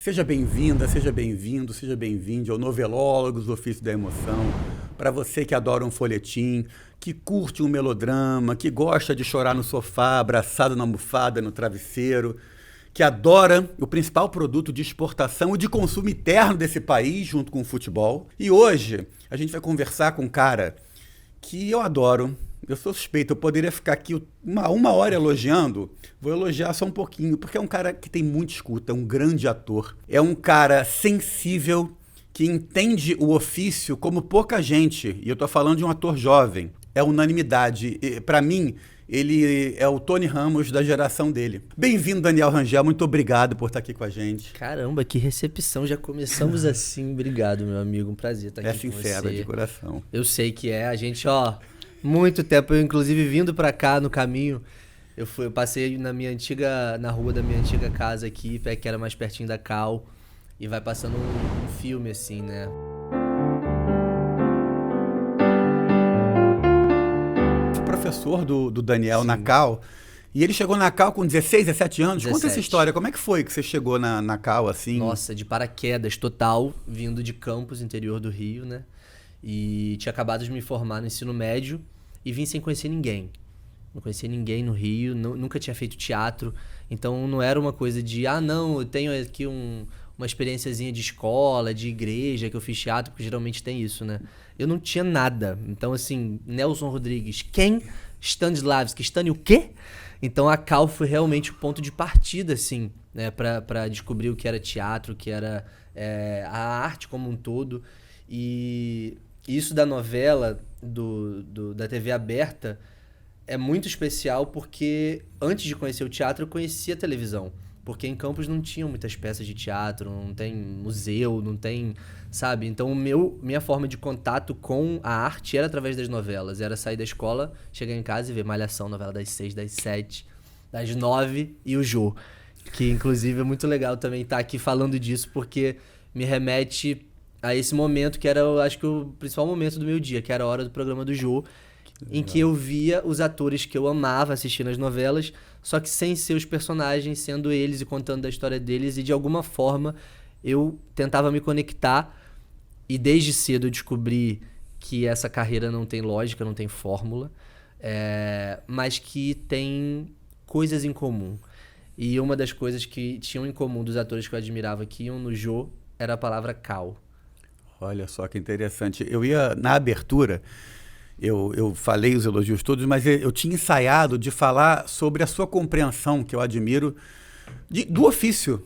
Seja bem-vinda, seja bem-vindo, seja bem-vinde ao Novelólogos, Ofício da Emoção. Para você que adora um folhetim, que curte um melodrama, que gosta de chorar no sofá, abraçado na almofada, no travesseiro, que adora o principal produto de exportação e de consumo interno desse país, junto com o futebol. E hoje a gente vai conversar com um cara que eu adoro. Eu sou suspeito, eu poderia ficar aqui uma hora elogiando, vou elogiar só um pouquinho, porque é um cara que tem muita escuta, é um grande ator, é um cara sensível, que entende o ofício como pouca gente, e eu tô falando de um ator jovem, é unanimidade. Para mim, ele é o Tony Ramos da geração dele. Bem-vindo, Daniel Rangel, muito obrigado por estar aqui com a gente. Caramba, que recepção, já começamos assim, obrigado, meu amigo, um prazer estar aqui com você. É sincero, de coração. Eu sei que é, a gente, muito tempo, eu inclusive vindo pra cá no caminho, eu passei na rua da minha antiga casa aqui, que era mais pertinho da Cal, e vai passando um filme assim, né? Fui professor do Daniel na Cal, e ele chegou na Cal com 16, 17 anos. 17. Conta essa história, como é que foi que você chegou na Cal assim? Nossa, de paraquedas total, vindo de Campos, interior do Rio, né? E tinha acabado de me formar no ensino médio e vim sem conhecer ninguém. Não conhecia ninguém no Rio, nunca tinha feito teatro, então não era uma coisa de, não, eu tenho aqui uma experiênciazinha de escola, de igreja, que eu fiz teatro, porque geralmente tem isso, né? Eu não tinha nada. Então, assim, Nelson Rodrigues, quem? Stanislavski, Stani o quê? Então a Cal foi realmente o ponto de partida, assim, né? Pra descobrir o que era teatro, o que era a arte como um todo. E isso da novela, da TV aberta, é muito especial porque antes de conhecer o teatro eu conhecia a televisão. Porque em Campos não tinham muitas peças de teatro, não tem museu, não tem, sabe? Então minha forma de contato com a arte era através das novelas. Era sair da escola, chegar em casa e ver Malhação, novela das 6, das 7, das 9 e o Jô. Que inclusive é muito legal também estar aqui falando disso porque me remete a esse momento que era, eu acho que o principal momento do meu dia, que era a hora do programa do Jô, em que eu via os atores que eu amava assistir nas novelas, só que sem ser os personagens, sendo eles e contando da história deles, e de alguma forma eu tentava me conectar, e desde cedo eu descobri que essa carreira não tem lógica, não tem fórmula, mas que tem coisas em comum. E uma das coisas que tinham em comum dos atores que eu admirava que iam no Jô era a palavra Cal. Olha só que interessante. Eu ia, na abertura, eu falei os elogios todos, mas eu tinha ensaiado de falar sobre a sua compreensão, que eu admiro, do ofício,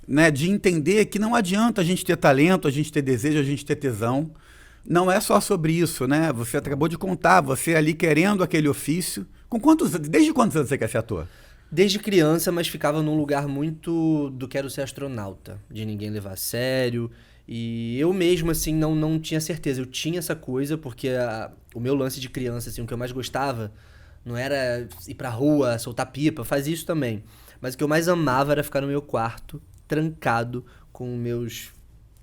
né? De entender que não adianta a gente ter talento, a gente ter desejo, a gente ter tesão. Não é só sobre isso, né? Você acabou de contar, você ali querendo aquele ofício. Desde quantos anos você quer ser ator? Desde criança, mas ficava num lugar muito do quero ser astronauta, de ninguém levar a sério. E eu mesmo, assim, não tinha certeza. Eu tinha essa coisa, porque o meu lance de criança, assim, o que eu mais gostava não era ir pra rua, soltar pipa, fazia isso também. Mas o que eu mais amava era ficar no meu quarto, trancado, com meus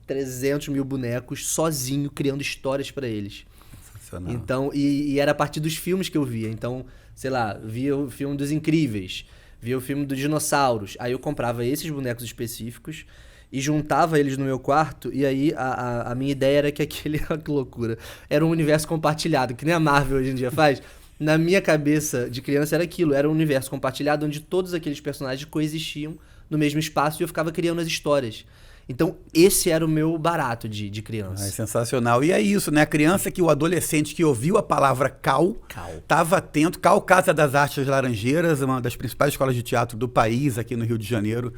300 mil bonecos, sozinho, criando histórias pra eles. Sensacional. Então, e era a partir dos filmes que eu via. Então, sei lá, via o filme dos Incríveis, via o filme dos dinossauros. Aí eu comprava esses bonecos específicos e juntava eles no meu quarto, e aí a minha ideia era que aquele, que loucura, era um universo compartilhado, que nem a Marvel hoje em dia faz. Na minha cabeça de criança era aquilo, era um universo compartilhado onde todos aqueles personagens coexistiam no mesmo espaço e eu ficava criando as histórias. Então esse era o meu barato de criança. É sensacional. E é isso, né? A criança o adolescente que ouviu a palavra Cal, estava atento. Cal, Casa das Artes Laranjeiras, uma das principais escolas de teatro do país, aqui no Rio de Janeiro.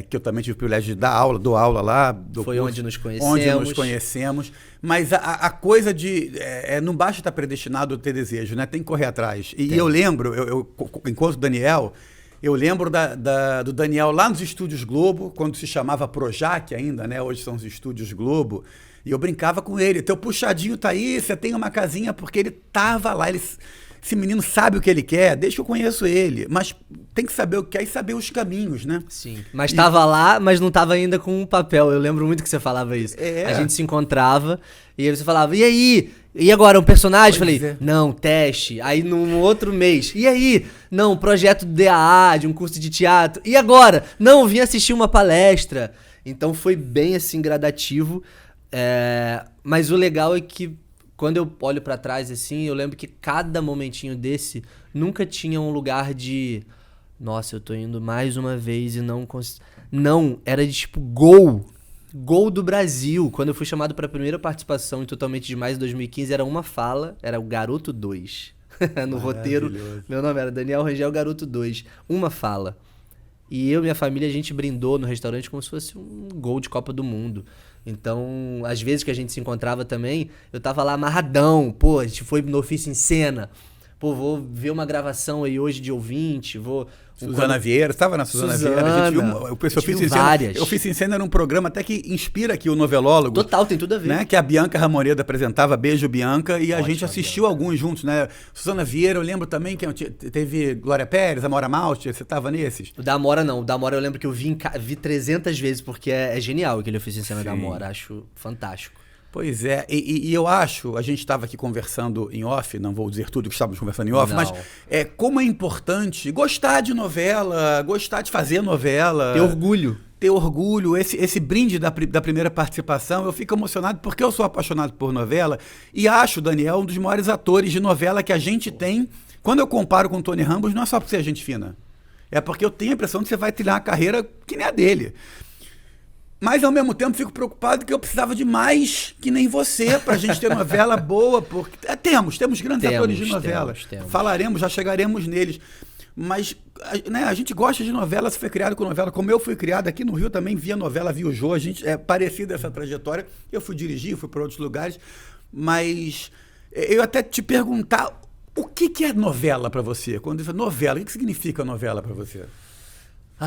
Que eu também tive o privilégio de dou aula lá. Foi onde nos conhecemos. Mas a coisa de... não basta estar predestinado a ter desejo, né? Tem que correr atrás. E eu lembro, enquanto Daniel, eu lembro do Daniel lá nos Estúdios Globo, quando se chamava Projac ainda, né? Hoje são os Estúdios Globo. E eu brincava com ele. Teu puxadinho tá aí, você tem uma casinha, porque ele tava lá, ele esse menino sabe o que ele quer, desde que eu conheço ele. Mas tem que saber o que quer e saber os caminhos, né? Sim. Mas tava lá, mas não tava ainda com o papel. Eu lembro muito que você falava isso. A gente se encontrava e aí você falava, e aí? E agora, um personagem? Pois Falei, não, teste. Aí no outro mês, e aí? Não, projeto do DAA, de um curso de teatro. E agora? Não, vim assistir uma palestra. Então foi bem assim, gradativo. Mas o legal é que quando eu olho pra trás assim, eu lembro que cada momentinho desse nunca tinha um lugar de nossa, eu tô indo mais uma vez e não consigo. Não, era de tipo gol. Gol do Brasil. Quando eu fui chamado pra primeira participação em Totalmente Demais em 2015, era uma fala, era o Garoto 2. No roteiro, meu nome era Daniel Rangel Garoto 2. Uma fala. E eu e minha família, a gente brindou no restaurante como se fosse um gol de Copa do Mundo. Então, às vezes que a gente se encontrava também, eu tava lá amarradão. Pô, a gente foi no Ofício em Cena. Pô, vou ver uma gravação aí hoje de ouvinte, vou... Suzana Vieira, estava na Suzana Vieira. A gente viu várias. Eu fiz em cena, era um programa até que inspira aqui o novelólogo. Total, tem tudo a ver. Né? Que a Bianca Ramonedo apresentava, Beijo Bianca, e a Ótima, gente assistiu Bianca. alguns juntos, né? Suzana Vieira, eu lembro também que teve Glória Pérez, Amora Malte, você estava nesses? O da Amora não, o da Amora eu lembro que eu vi 300 vezes, porque é genial aquele Ofício em Cena da Amora, acho fantástico. Pois é, e eu acho, a gente estava aqui conversando em off, não vou dizer tudo que estávamos conversando em off, Não. mas como é importante gostar de novela, gostar de fazer novela. Ter orgulho. Ter orgulho, esse brinde da primeira participação, eu fico emocionado porque eu sou apaixonado por novela e acho o Daniel um dos maiores atores de novela que a gente tem. Quando eu comparo com o Tony Ramos, não é só por ser gente fina, é porque eu tenho a impressão de que você vai trilhar uma carreira que nem a dele. Mas, ao mesmo tempo, fico preocupado que eu precisava de mais que nem você pra gente ter novela boa, porque temos grandes atores de novela. Temos. Falaremos, já chegaremos neles. Mas né, a gente gosta de novela, se foi criado com novela. Como eu fui criado aqui no Rio, também via novela, via o Jô. A gente é parecido essa trajetória. Eu fui dirigir, fui para outros lugares. Mas eu até te perguntar, o que é novela pra você? Quando você fala novela, o que significa novela pra você?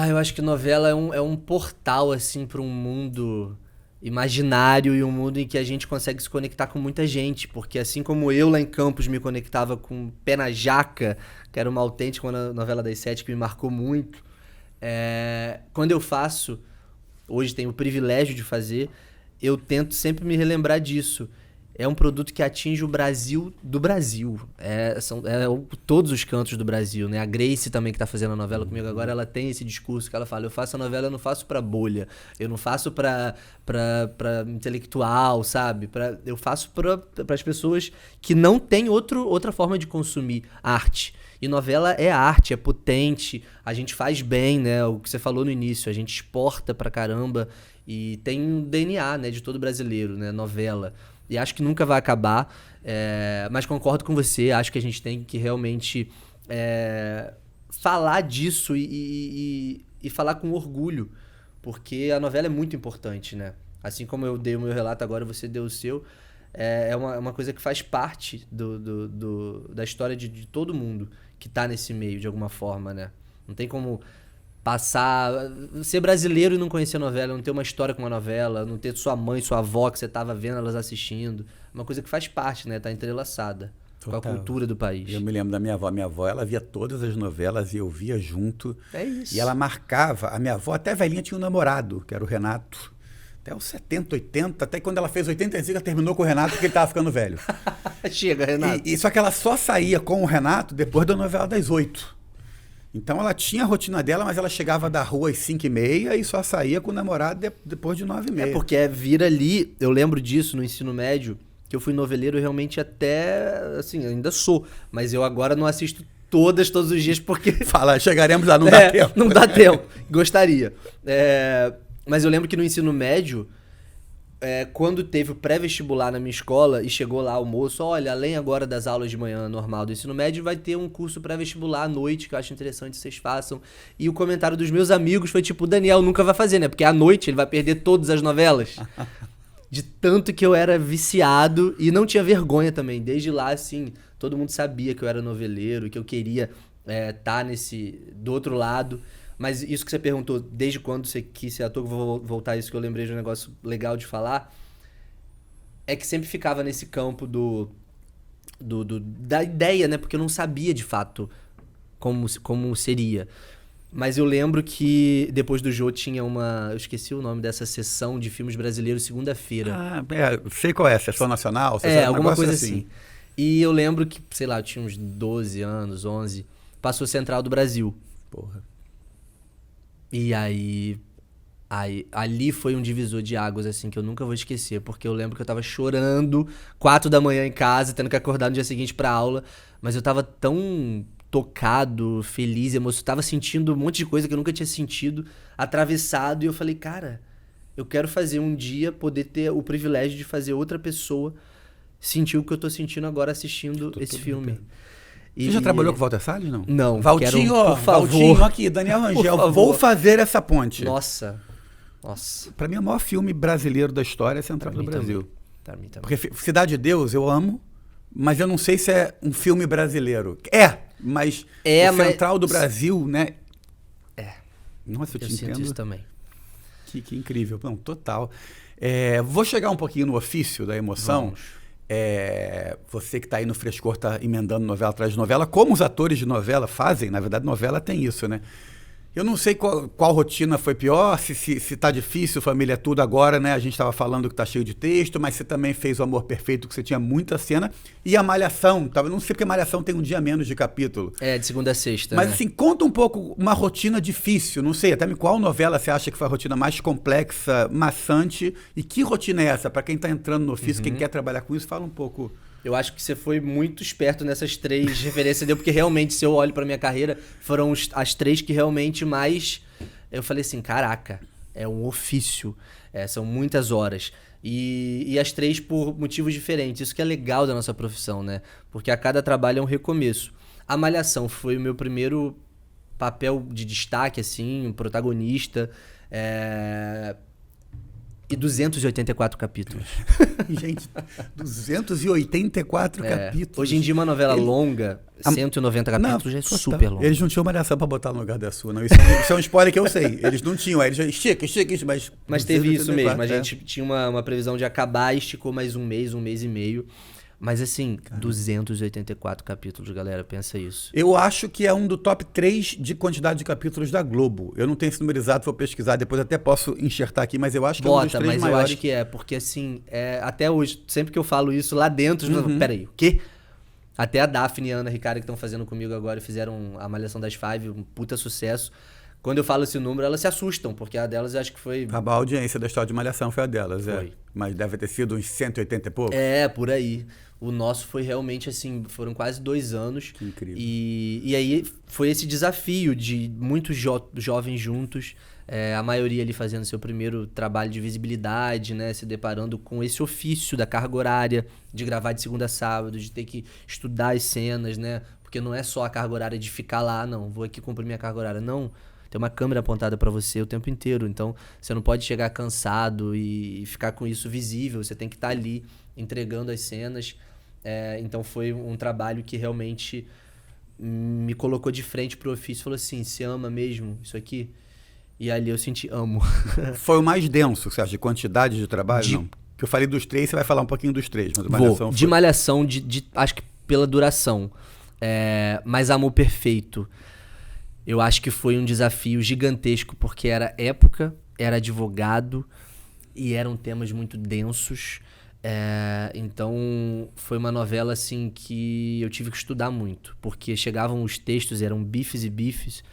Eu acho que novela é um portal, assim, para um mundo imaginário e um mundo em que a gente consegue se conectar com muita gente. Porque assim como eu lá em Campos me conectava com Pé na Jaca, que era uma autêntica novela das 7 que me marcou muito, quando eu faço, hoje tenho o privilégio de fazer, eu tento sempre me relembrar disso. É um produto que atinge o Brasil do Brasil. São todos os cantos do Brasil, né? A Grace também, que tá fazendo a novela comigo agora, ela tem esse discurso que ela fala, eu faço a novela, eu não faço pra bolha, eu não faço pra intelectual, sabe? Eu faço para as pessoas que não têm outra forma de consumir arte. E novela é arte, é potente, a gente faz bem, né? O que você falou no início, a gente exporta pra caramba e tem um DNA, né, de todo brasileiro, né? Novela. E acho que nunca vai acabar, mas concordo com você, acho que a gente tem que realmente falar disso e falar com orgulho, porque a novela é muito importante, né? Assim como eu dei o meu relato agora, você deu o seu, é uma coisa que faz parte da história de todo mundo que tá nesse meio, de alguma forma, né? Não tem como ser brasileiro e não conhecer novela, não ter uma história com uma novela, não ter sua mãe, sua avó que você tava vendo elas assistindo. Uma coisa que faz parte, né? Tá entrelaçada com a cultura do país. Eu me lembro da minha avó. Minha avó, ela via todas as novelas e eu via junto. É isso. E ela marcava. A minha avó, até velhinha, tinha um namorado, que era o Renato. Até os 70, 80, até quando ela fez 85, ela terminou com o Renato porque ele tava ficando velho. Chega, Renato. Só que ela só saía com o Renato depois da novela das 8. Então ela tinha a rotina dela, mas ela chegava da rua às 5h30 e só saía com o namorado depois de 9h30. Porque vira ali, eu lembro disso no ensino médio, que eu fui noveleiro realmente até, assim, ainda sou, mas eu agora não assisto todos os dias porque... Chegaremos lá, não dá tempo. Não dá tempo, gostaria. Mas eu lembro que no ensino médio, quando teve o pré-vestibular na minha escola e chegou lá o moço, olha, além agora das aulas de manhã normal do ensino médio, vai ter um curso pré-vestibular à noite, que eu acho interessante que vocês façam. E o comentário dos meus amigos foi tipo, o Daniel nunca vai fazer, né? Porque à noite ele vai perder todas as novelas. De tanto que eu era viciado e não tinha vergonha também. Desde lá, assim, todo mundo sabia que eu era noveleiro, que eu queria tá do outro lado. Mas isso que você perguntou, desde quando você quis ser ator, vou voltar a isso que eu lembrei de um negócio legal de falar, é que sempre ficava nesse campo da ideia, né? Porque eu não sabia de fato como seria. Mas eu lembro que depois do Jô tinha eu esqueci o nome dessa sessão de filmes brasileiros segunda-feira. Sei qual é, Sessão Nacional? Alguma coisa assim. E eu lembro que, sei lá, eu tinha uns 12 anos, 11, passou Central do Brasil. Porra. E aí ali foi um divisor de águas, assim, que eu nunca vou esquecer, porque eu lembro que eu tava chorando 4 da manhã em casa, tendo que acordar no dia seguinte pra aula, mas eu tava tão tocado, feliz, emocionado, tava sentindo um monte de coisa que eu nunca tinha sentido, atravessado, e eu falei, cara, eu quero fazer um dia, poder ter o privilégio de fazer outra pessoa sentir o que eu tô sentindo agora assistindo esse filme. Você já trabalhou com o Walter Salles, não? Não. Valtinho, por favor. Valtinho aqui, Daniel Rangel, vou fazer essa ponte. Nossa. Pra mim, o maior filme brasileiro da história é Central do Brasil. Pra mim também. Porque Cidade de Deus eu amo, mas eu não sei se é um filme brasileiro. Mas Central do Brasil, né? Nossa, eu te entendo. Sinto isso também. Que incrível. Não, total. Vou chegar um pouquinho no ofício da emoção. Vamos. Você que está aí no frescor, está emendando novela atrás de novela, como os atores de novela fazem, na verdade, novela tem isso, né? Eu não sei qual rotina foi pior, se tá difícil, família, tudo agora, né? A gente estava falando que tá cheio de texto, mas você também fez o Amor Perfeito, que você tinha muita cena, e a Malhação, não sei porque a Malhação tem um dia menos de capítulo. De segunda a sexta, mas né? assim, conta um pouco uma rotina difícil, não sei, até qual novela você acha que foi a rotina mais complexa, maçante, e que rotina é essa? Para quem tá entrando no ofício, quem quer trabalhar com isso, fala um pouco. Eu acho que você foi muito esperto nessas 3 referências, porque realmente, se eu olho pra minha carreira, foram as 3 que realmente mais... Eu falei assim, caraca, é um ofício, são muitas horas. E as 3 por motivos diferentes. Isso que é legal da nossa profissão, né? Porque a cada trabalho é um recomeço. A Malhação foi o meu primeiro papel de destaque, assim, um protagonista. E 284 capítulos. Gente, 284 capítulos. Hoje em dia, uma novela longa, 190 capítulos, já é super longo. Eles não tinham Malhação pra botar no lugar da sua, não. Isso é um spoiler que eu sei. Eles não tinham. Aí eles já estica, mas teve isso mesmo. A gente tinha uma previsão de acabar, esticou mais um mês e meio. Mas assim, 284 capítulos, galera, pensa isso. Eu acho que é um do top 3 de quantidade de capítulos da Globo. Eu não tenho esse numerizado, vou pesquisar, depois até posso enxertar aqui, mas eu acho que é um dos 3 mas maiores. Eu acho que porque assim, até hoje, sempre que eu falo isso lá dentro, peraí, o quê? Até a Daphne e a Ana Ricardo que estão fazendo comigo agora e fizeram a Malhação das Five, um puta sucesso. Quando eu falo esse número, elas se assustam, porque a delas eu acho que foi... A audiência da história de Malhação foi a delas, Foi. Mas deve ter sido uns 180 e pouco. Por aí. O nosso foi realmente assim, foram quase 2 anos. Que incrível. E aí foi esse desafio de muitos jovens juntos, a maioria ali fazendo seu primeiro trabalho de visibilidade, né? Se deparando com esse ofício da carga horária, de gravar de segunda a sábado, de ter que estudar as cenas, né? Porque não é só a carga horária de ficar lá, não, vou aqui cumprir minha carga horária, não. Tem uma câmera apontada para você o tempo inteiro, então você não pode chegar cansado e ficar com isso visível, você tem que estar ali entregando as cenas. Então foi um trabalho que realmente me colocou de frente pro ofício e falou assim, você ama mesmo isso aqui? E ali eu senti, amo. Foi o mais denso, você acha, de quantidade de trabalho? Não. Que eu falei dos 3, você vai falar um pouquinho dos 3, mas o Malhação de Malhação, acho que pela duração. Mas Amor Perfeito, eu acho que foi um desafio gigantesco, porque era época, era advogado e eram temas muito densos. Então foi uma novela assim que eu tive que estudar muito, porque chegavam os textos, eram bifes e bifes.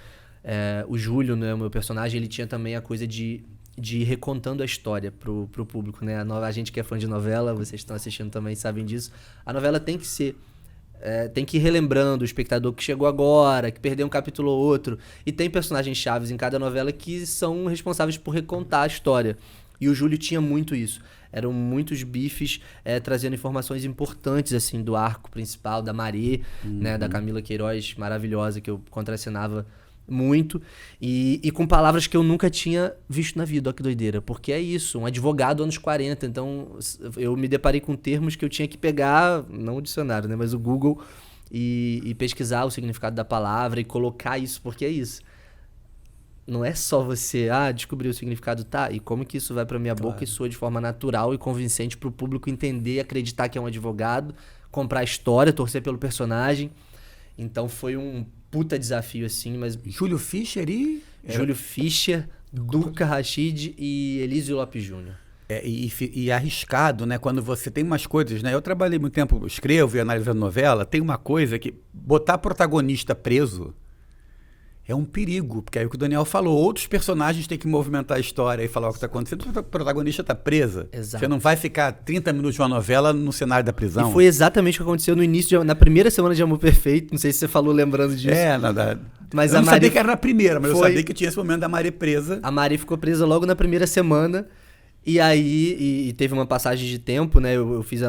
O Júlio, né, o meu personagem, ele tinha também a coisa de ir recontando a história pro público, né? A gente que é fã de novela, vocês estão assistindo também sabem disso. A novela tem que ser tem que ir relembrando o espectador que chegou agora, que perdeu um capítulo ou outro. E tem personagens chaves em cada novela que são responsáveis por recontar a história. E o Júlio tinha muito isso. Eram muitos bifes trazendo informações importantes assim do arco principal, da Marê, né, da Camila Queiroz, maravilhosa, que eu contracenava muito. E com palavras que eu nunca tinha visto na vida, olha que doideira. Porque é isso, um advogado anos 40. Então eu me deparei com termos que eu tinha que pegar, não o dicionário, né, mas o Google, e pesquisar o significado da palavra e colocar isso, porque é isso. não é só você, descobrir o significado, tá? E como que isso vai pra minha boca e soa de forma natural e convincente pro público entender, acreditar que é um advogado, comprar a história, torcer pelo personagem. Então foi um puta desafio, assim, mas... Júlio Fischer e... Júlio Fischer, Duca Rachid e Elísio Lopes Júnior. E arriscado, né? Quando você tem umas coisas, né? Eu trabalhei muito tempo, escrevo e analisando novela, tem uma coisa que botar protagonista preso é um perigo, porque aí o que o Daniel falou, outros personagens têm que movimentar a história e falar o que está acontecendo, o protagonista está presa. Exato. Você não vai ficar 30 minutos de uma novela no cenário da prisão. E foi exatamente o que aconteceu no início, na primeira semana de Amor Perfeito, não sei se você falou lembrando disso. Mas eu não sabia que era na primeira, mas eu sabia que tinha esse momento da Mari presa. A Mari ficou presa logo na primeira semana, e aí teve uma passagem de tempo, né? Eu fiz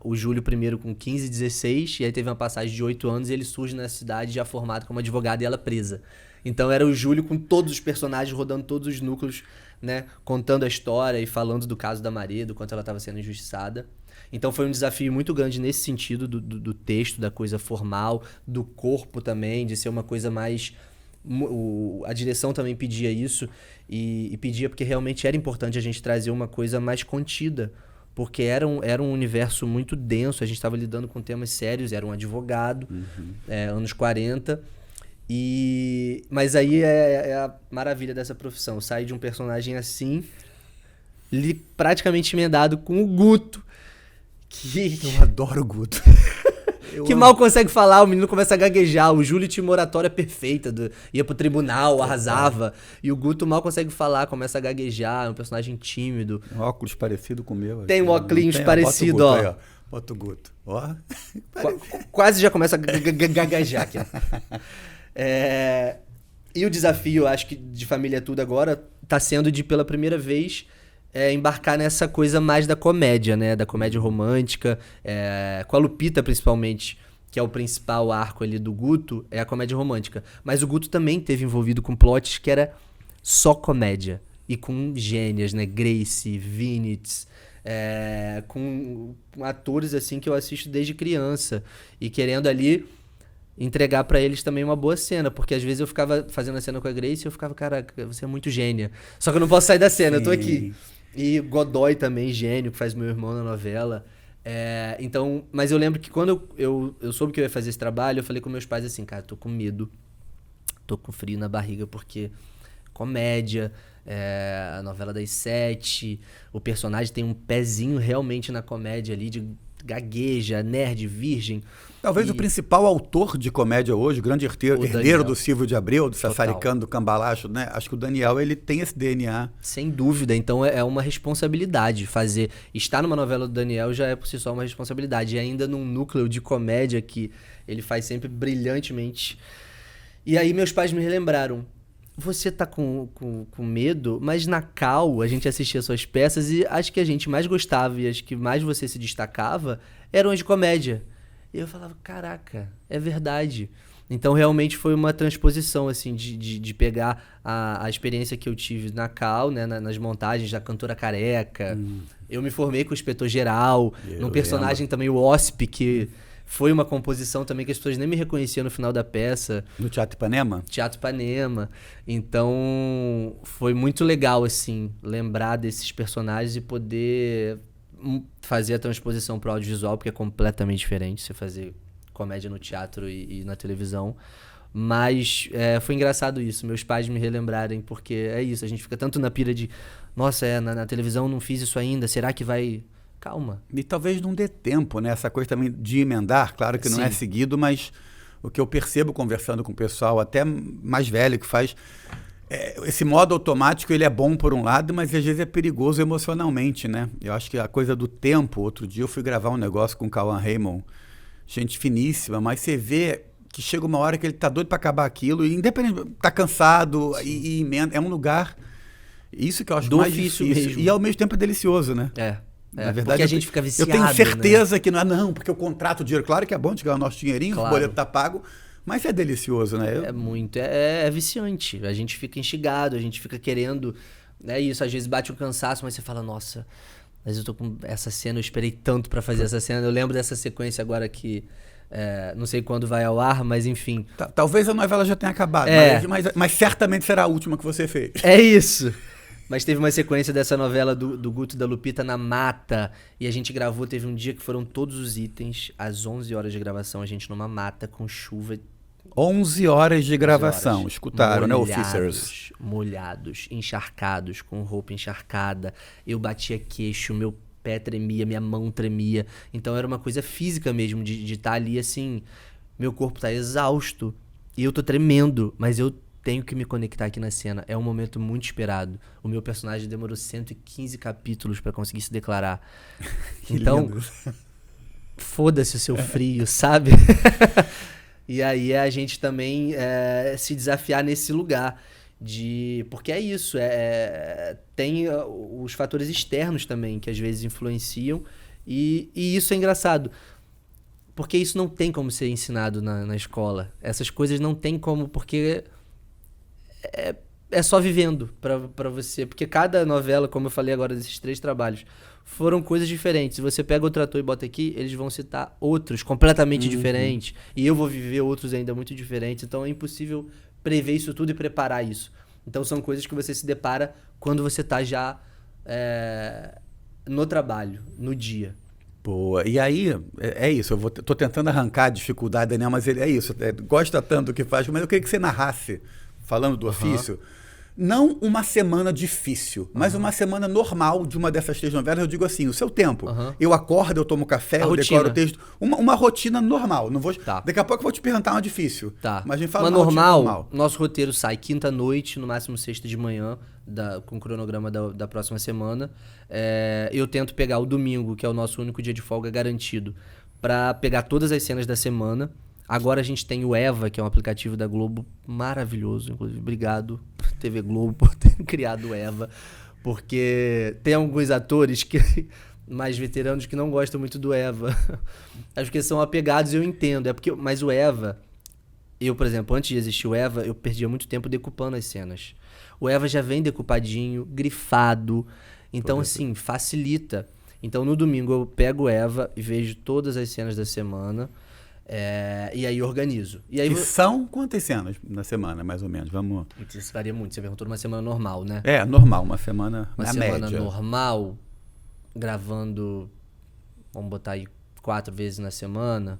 o Júlio primeiro com 15, 16, e aí teve uma passagem de 8 anos e ele surge na cidade já formado como advogado e ela presa. Então era o Júlio com todos os personagens, rodando todos os núcleos, né? Contando a história e falando do caso da Mari, do quanto ela estava sendo injustiçada. Então foi um desafio muito grande nesse sentido do texto, da coisa formal, do corpo também, de ser uma coisa mais... A direção também pedia isso e pedia porque realmente era importante a gente trazer uma coisa mais contida, porque era um universo muito denso, a gente estava lidando com temas sérios, era um advogado, anos 40, mas aí é a maravilha dessa profissão, sair de um personagem assim, praticamente emendado com o Guto, Eu adoro o Guto. Que mal consegue falar, o menino começa a gaguejar. O Júlio tinha uma oratória perfeita, ia pro tribunal, arrasava. E o Guto mal consegue falar, começa a gaguejar, é um personagem tímido. Um óculos parecido com o meu. Tem um óculos parecido, bota o Guto, ó. aí, ó. Bota o Guto. Ó. Quase já começa a gaguejar aqui. E o desafio, acho que de Família é Tudo agora, tá sendo de, pela primeira vez... embarcar nessa coisa mais da comédia, né? Da comédia romântica, com a Lupita principalmente, que é o principal arco ali do Guto, é a comédia romântica. Mas o Guto também teve envolvido com plots que era só comédia. E com gênias, né? Grace, Vinitz, com atores assim que eu assisto desde criança. E querendo ali entregar pra eles também uma boa cena, porque às vezes eu ficava fazendo a cena com a Grace e eu ficava, caraca, você é muito gênia. Só que eu não posso sair da cena, eu tô aqui. E Godoy também, gênio, que faz meu irmão na novela. Então, mas eu lembro que quando eu soube que eu ia fazer esse trabalho, eu falei com meus pais assim, cara, tô com medo, tô com frio na barriga, porque comédia, a novela das 7, o personagem tem um pezinho realmente na comédia ali, de gagueja, nerd, virgem. Talvez o principal autor de comédia hoje, o grande herdeiro do Silvio de Abreu, do Sassaricano, do Cambalacho, né? Acho que o Daniel, ele tem esse DNA. Sem dúvida. Então é uma responsabilidade fazer. Estar numa novela do Daniel já é por si só uma responsabilidade. E ainda num núcleo de comédia que ele faz sempre brilhantemente. E aí meus pais me relembraram. Você tá com medo, mas na Cal a gente assistia suas peças e as que a gente mais gostava e as que mais você se destacava eram as de comédia. E eu falava, caraca, é verdade. Então realmente foi uma transposição assim, de pegar a experiência que eu tive na Cal, né, nas montagens da Cantora Careca. Eu me formei com o Inspetor Geral, num personagem também, o Osp, que... Foi uma composição também que as pessoas nem me reconheciam no final da peça. No Teatro Ipanema? Teatro Ipanema. Então, foi muito legal, assim, lembrar desses personagens e poder fazer a transposição para o audiovisual, porque é completamente diferente você fazer comédia no teatro e na televisão. Mas foi engraçado isso, meus pais me relembrarem, porque é isso, a gente fica tanto na pira de nossa, na televisão não fiz isso ainda, será que vai... Calma. E talvez não dê tempo, né? Essa coisa também de emendar, claro que não é seguido, mas o que eu percebo conversando com o pessoal, até mais velho que faz, esse modo automático ele é bom por um lado, mas às vezes é perigoso emocionalmente, né? Eu acho que a coisa do tempo, outro dia eu fui gravar um negócio com o Cauã Raymond, gente finíssima, mas você vê que chega uma hora que ele tá doido para acabar aquilo, e independente, tá cansado e emenda, é um lugar, isso que eu acho mais difícil mesmo. E ao mesmo tempo é delicioso, né? Na verdade, porque a gente fica viciado, eu tenho certeza, né? Que não, porque eu contrato o dinheiro. Claro que é bom de ganhar o nosso dinheirinho, claro. O boleto tá pago, mas é delicioso, né? É muito, é viciante. A gente fica instigado, a gente fica querendo, né? Isso, às vezes bate um cansaço, mas você fala, nossa, mas eu tô com essa cena, eu esperei tanto pra fazer essa cena. Eu lembro dessa sequência agora que Não sei quando vai ao ar, mas enfim. Talvez a novela já tenha acabado, mas certamente será a última que você fez. É isso. Mas teve uma sequência dessa novela do Guto e da Lupita na mata. E a gente gravou, teve um dia que foram todos os itens, às 11 horas de gravação, a gente numa mata com chuva. 11 horas de gravação, 11 horas. Escutaram, né, officers? Molhados, encharcados, com roupa encharcada. Eu batia queixo, meu pé tremia, minha mão tremia. Então era uma coisa física mesmo, de estar ali assim, meu corpo tá exausto e eu tô tremendo, mas eu tenho que me conectar aqui na cena. É um momento muito esperado. O meu personagem demorou 115 capítulos pra conseguir se declarar. Então, foda-se o seu frio, sabe? E aí a gente também se desafiar nesse lugar. Porque é isso, tem os fatores externos também que às vezes influenciam. E isso é engraçado. Porque isso não tem como ser ensinado na escola. Essas coisas não tem como, porque é só vivendo pra você. Porque cada novela, como eu falei agora desses 3 trabalhos, foram coisas diferentes. Se você pega outro ator e bota aqui, eles vão citar outros completamente diferentes. E eu vou viver outros ainda muito diferentes. Então é impossível prever isso tudo e preparar isso. Então são coisas que você se depara quando você tá já no trabalho, no dia. Boa. E aí, é isso. Tô tentando arrancar a dificuldade, Daniel, mas é isso. Gosta tanto do que faz, mas eu queria que você narrasse, falando do ofício, não uma semana difícil, mas uma semana normal de uma dessas 3 novelas. Eu digo assim, o seu tempo. Eu acordo, eu tomo café, eu decoro o texto. Uma rotina normal. Não vou, Daqui a pouco eu vou te perguntar uma difícil. Mas me fala uma uma normal. Nosso roteiro sai quinta-noite, no máximo sexta de manhã, com o cronograma da próxima semana. Eu tento pegar o domingo, que é o nosso único dia de folga garantido, pra pegar todas as cenas da semana. Agora a gente tem o Eva, que é um aplicativo da Globo maravilhoso, inclusive. Obrigado, TV Globo, por ter criado o Eva. Porque tem alguns atores mais veteranos que não gostam muito do Eva. Acho que são apegados, eu entendo. Mas o Eva, por exemplo, antes de existir o Eva, eu perdia muito tempo decupando as cenas. O Eva já vem decupadinho, grifado. Então, assim, facilita. Então, no domingo eu pego o Eva e vejo todas as cenas da semana. E aí organizo. E aí são quantas cenas na semana, mais ou menos? Vamos. Isso varia muito. Você perguntou numa semana normal, né? Normal, uma semana na média. Uma semana normal, gravando, vamos botar aí 4 vezes na semana,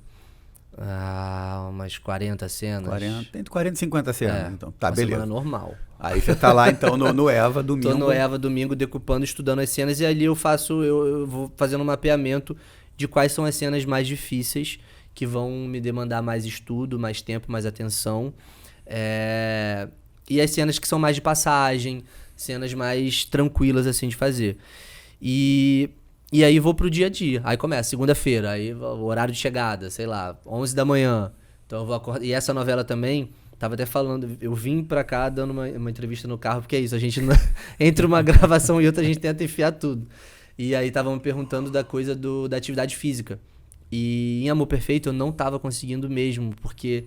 umas 40 cenas. Entre 40 e 50 cenas, então. Tá, uma beleza. Semana normal. Aí você tá lá, então, no Eva, domingo. Tô no Eva, domingo, decupando, estudando as cenas, e ali eu vou fazendo um mapeamento de quais são as cenas mais difíceis, que vão me demandar mais estudo, mais tempo, mais atenção. E as cenas que são mais de passagem, cenas mais tranquilas, assim, de fazer. E aí vou pro dia a dia. Aí começa, segunda-feira, aí o horário de chegada, sei lá, 11 da manhã. Então eu vou acordar. E essa novela também, tava até falando, eu vim pra cá dando uma entrevista no carro, porque é isso, a gente, entre uma gravação e outra, a gente tenta enfiar tudo. E aí estavam me perguntando da coisa da atividade física. E em Amor Perfeito eu não tava conseguindo mesmo, porque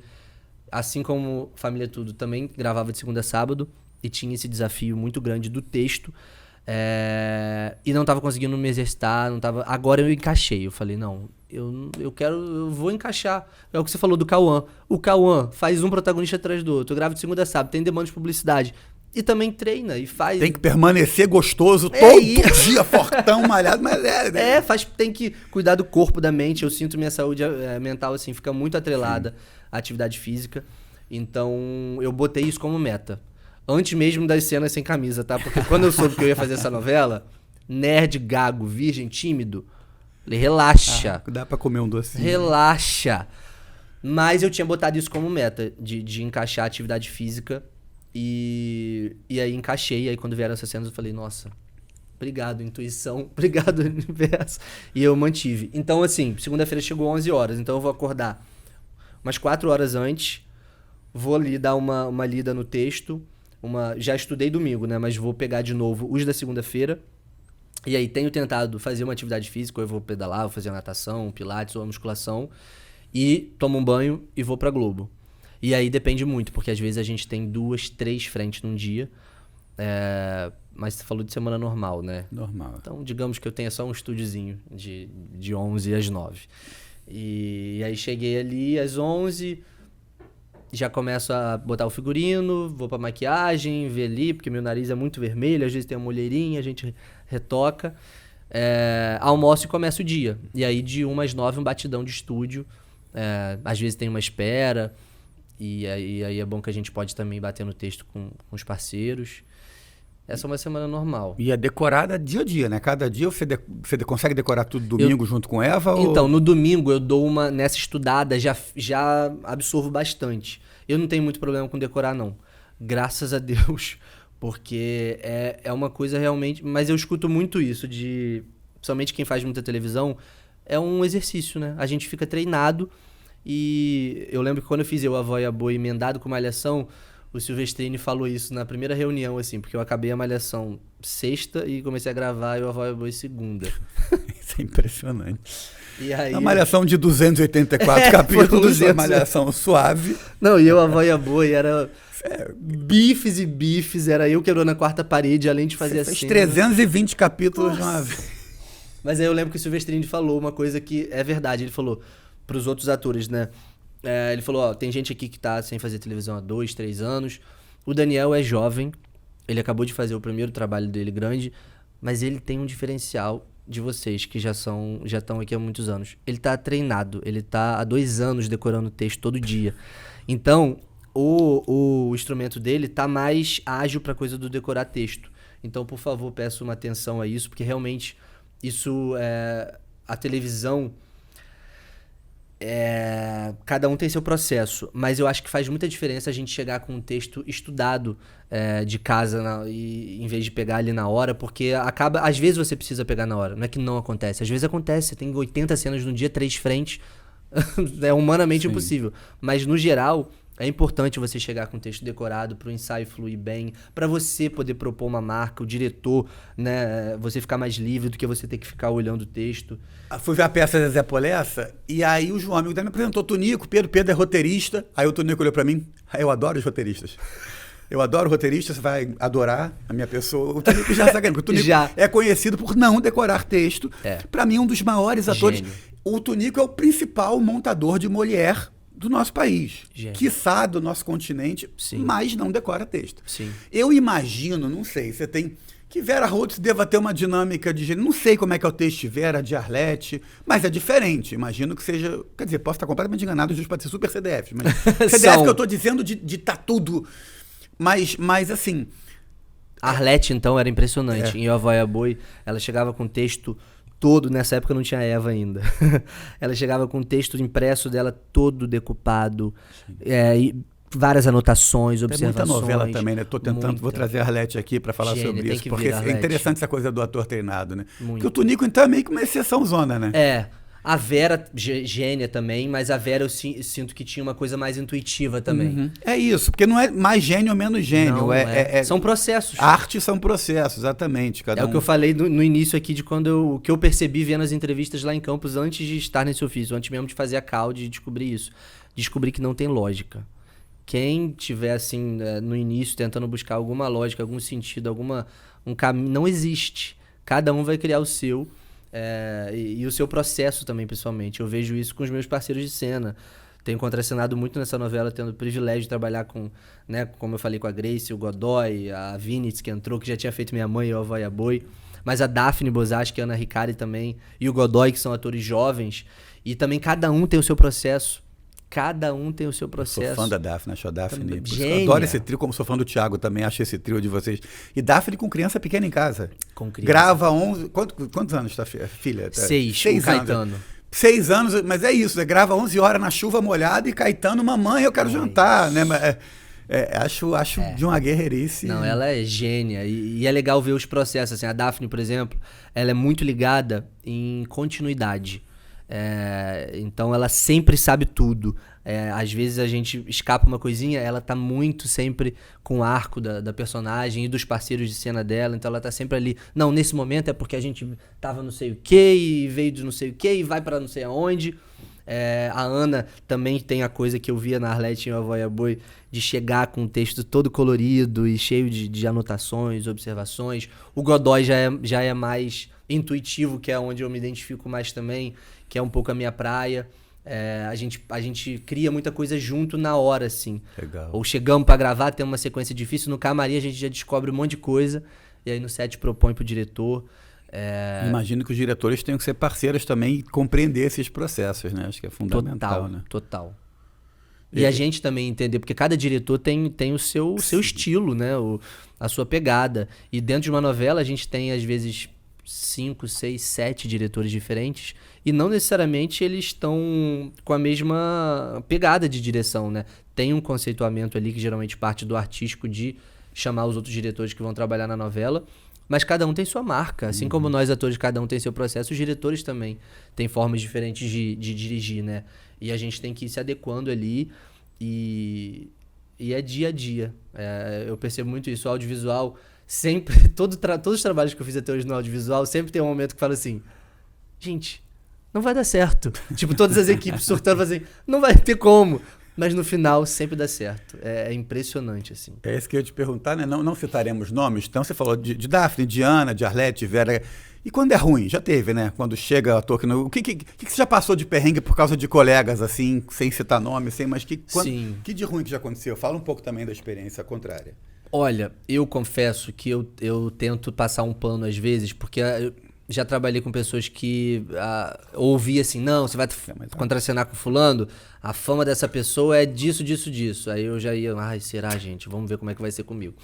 assim como Família Tudo, também gravava de segunda a sábado e tinha esse desafio muito grande do texto, e não tava conseguindo me exercitar, não tava. Agora eu encaixei, eu falei, não, eu vou encaixar. É o que você falou do Cauã. O Cauã faz um protagonista atrás do outro, eu gravo de segunda a sábado, tem demanda de publicidade. E também treina e faz. Tem que permanecer gostoso todo dia, fortão, malhado, mas tem que cuidar do corpo, da mente. Eu sinto minha saúde mental, assim, fica muito atrelada à atividade física. Então, eu botei isso como meta. Antes mesmo das cenas sem camisa, tá? Porque quando eu soube que eu ia fazer essa novela, nerd, gago, virgem, tímido, falei, relaxa. Dá pra comer um docinho. Relaxa. Mas eu tinha botado isso como meta, de encaixar a atividade física. E aí encaixei, aí quando vieram essas cenas eu falei, nossa, obrigado intuição, obrigado universo. E eu mantive. Então assim, segunda-feira chegou 11 horas, então eu vou acordar umas 4 horas antes, vou ali dar uma lida no texto, já estudei domingo, né, mas vou pegar de novo os da segunda-feira. E aí tenho tentado fazer uma atividade física, eu vou pedalar, vou fazer natação, pilates ou musculação, e tomo um banho e vou pra Globo. E aí depende muito, porque às vezes a gente tem 2, 3 frentes num dia. Mas você falou de semana normal, né? Normal. Então, digamos que eu tenha só um estúdiozinho de 11 às 9. E aí cheguei ali às 11, já começo a botar o figurino, vou pra maquiagem, ver ali, porque meu nariz é muito vermelho, às vezes tem uma olheirinha, a gente retoca. Almoço e começa o dia. E aí de 1 às 9 um batidão de estúdio. Às vezes tem uma espera, e aí é bom que a gente pode também bater no texto com os parceiros. Essa é uma semana normal. E é decorada dia a dia, né? Cada dia você consegue decorar tudo domingo junto com Eva? Então, no domingo eu dou nessa estudada, já absorvo bastante. Eu não tenho muito problema com decorar, não. Graças a Deus. Porque é uma coisa realmente... Mas eu escuto muito isso principalmente quem faz muita televisão, é um exercício, né? A gente fica treinado e eu lembro que quando eu fiz A Vó e a Boi emendado com Malhação, o Silvestrini falou isso na primeira reunião, assim, porque eu acabei a Malhação sexta e comecei a gravar A Vó e a Boi segunda. Isso é impressionante. E aí... A Malhação de 284 capítulos, a Malhação suave. Não, e A Vó e a Boi era... bifes e bifes, era eu quebrando a quarta parede, além de fazer assim. 320 capítulos de uma vez. Mas aí eu lembro que o Silvestrini falou uma coisa que é verdade. Ele falou pros outros atores, né? Ele falou, tem gente aqui que tá sem fazer televisão há 2, 3 anos. O Daniel é jovem, ele acabou de fazer o primeiro trabalho dele grande, mas ele tem um diferencial de vocês, que já estão aqui há muitos anos. Ele tá treinado, ele tá há 2 anos decorando texto todo dia. Então, o instrumento dele tá mais ágil pra coisa do decorar texto. Então, por favor, peço uma atenção a isso, porque realmente isso a televisão... cada um tem seu processo, mas eu acho que faz muita diferença a gente chegar com um texto estudado de casa em vez de pegar ali na hora, porque às vezes você precisa pegar na hora, não é que não acontece, às vezes acontece, você tem 80 cenas no dia, 3 frentes, é humanamente impossível, mas no geral é importante você chegar com o texto decorado para o ensaio fluir bem, para você poder propor uma marca, o diretor, né, você ficar mais livre do que você ter que ficar olhando o texto. Fui ver a peça da Zé Polessa, e aí o João, amigo dele, me apresentou o Tunico, Pedro é roteirista, aí o Tunico olhou pra mim, eu adoro os roteiristas. Eu adoro roteirista, você vai adorar a minha pessoa. O Tunico já sabe, porque o Tunico é conhecido por não decorar texto. Pra mim, um dos maiores atores. Gênio. O Tunico é o principal montador de Molière do nosso país, quiçá do nosso continente, sim, mas não decora texto. Sim. Eu imagino, não sei, você tem... que Vera Holtz deva ter uma dinâmica de gênero. Não sei como é que é o texto de Vera, de Arlete, mas é diferente. Imagino que seja... Quer dizer, posso estar completamente enganado, justo pode ser super CDF. Mas CDF que eu estou dizendo de tá tudo. Mas assim... A Arlete, então, era impressionante. Em A Vó e a Boi, ela chegava com texto todo... Nessa época não tinha Eva ainda. Ela chegava com o texto impresso dela todo decupado. E várias anotações, observações. Tem muita novela também, né? Tô tentando, vou trazer a Arlete aqui para falar sobre isso, porque é interessante essa coisa do ator treinado, né? Porque o Tunico, então, é meio que uma exceção zona, né? A Vera, gênia também, mas a Vera eu sinto que tinha uma coisa mais intuitiva também. Uhum. É isso, porque não é mais gênio ou menos gênio. Não, são processos. Arte são processos, exatamente. O que eu falei no início aqui, de o que eu percebi vendo as entrevistas lá em Campos, antes de estar nesse ofício, antes mesmo de fazer a call, de descobrir isso. Descobri que não tem lógica. Quem tiver, assim, no início, tentando buscar alguma lógica, algum sentido, um caminho, não existe. Cada um vai criar o seu, e o seu processo também, pessoalmente. Eu vejo isso com os meus parceiros de cena. Tenho contracenado muito nessa novela, tendo o privilégio de trabalhar com, né, como eu falei, com a Grace, o Godoy, a Vinitz, que entrou, que já tinha feito Minha Mãe e A Vó e a Boi. Mas a Daphne Bozaschi, a Ana Ricari também, e o Godoy, que são atores jovens. E também cada um tem o seu processo. Cada um tem o seu processo. Eu sou fã da Daphne, acho a Daphne. Eu adoro esse trio, como sou fã do Thiago também, acho esse trio de vocês. E Daphne com criança pequena em casa. Com criança. Grava 11... Quantos anos está filha? 6, com Caetano. 6 anos, mas é isso, grava 11 horas na chuva molhada e Caetano, mamãe, eu quero jantar, né? Acho de uma guerreirice. Não, ela é gênia e é legal ver os processos. Assim, a Daphne, por exemplo, ela é muito ligada em continuidade. Então ela sempre sabe tudo. Às vezes a gente escapa uma coisinha, ela tá muito sempre com o arco da personagem e dos parceiros de cena dela, então ela tá sempre ali. Não, nesse momento é porque a gente tava não sei o que e veio de não sei o que e vai pra não sei aonde. A Ana também tem a coisa que eu via na Arlete e o Avoia Boi, de chegar com um texto todo colorido e cheio de anotações, observações. O Godoy já é mais intuitivo, que é onde eu me identifico mais também, que é um pouco a minha praia. A gente cria muita coisa junto na hora, assim. Legal. Ou chegamos pra gravar, tem uma sequência difícil, no camarim a gente já descobre um monte de coisa, e aí no set propõe pro diretor. Imagino que os diretores tenham que ser parceiros também e compreender esses processos, né? Acho que é fundamental, né? Total. E a gente também entender, porque cada diretor tem o seu estilo, né? A sua pegada. E dentro de uma novela a gente tem, às vezes, 5, 6, 7 diretores diferentes, e não necessariamente eles estão com a mesma pegada de direção, né? Tem um conceituamento ali que geralmente parte do artístico de chamar os outros diretores que vão trabalhar na novela, mas cada um tem sua marca. Assim como nós atores, cada um tem seu processo, os diretores também têm formas diferentes de dirigir, né? E a gente tem que ir se adequando ali, e é dia a dia. Eu percebo muito isso. O audiovisual sempre, todos os trabalhos que eu fiz até hoje no audiovisual, sempre tem um momento que fala assim, gente, não vai dar certo. Tipo, todas as equipes surtando, assim, não vai ter como. Mas no final sempre dá certo. É impressionante, assim. É isso que eu ia te perguntar, né? Não citaremos nomes. Então você falou de Daphne, de Ana, de Arlete, de Vera. E quando é ruim? Já teve, né? Quando chega ator que não... O que você já passou de perrengue por causa de colegas, assim, sem citar nome, mas Sim. Que de ruim que já aconteceu? Fala um pouco também da experiência contrária. Olha, eu confesso que eu tento passar um pano às vezes, porque eu já trabalhei com pessoas que ouvi assim, não, você vai contracenar com fulano, a fama dessa pessoa é disso, disso, disso. Aí eu já ia, será, gente? Vamos ver como é que vai ser comigo.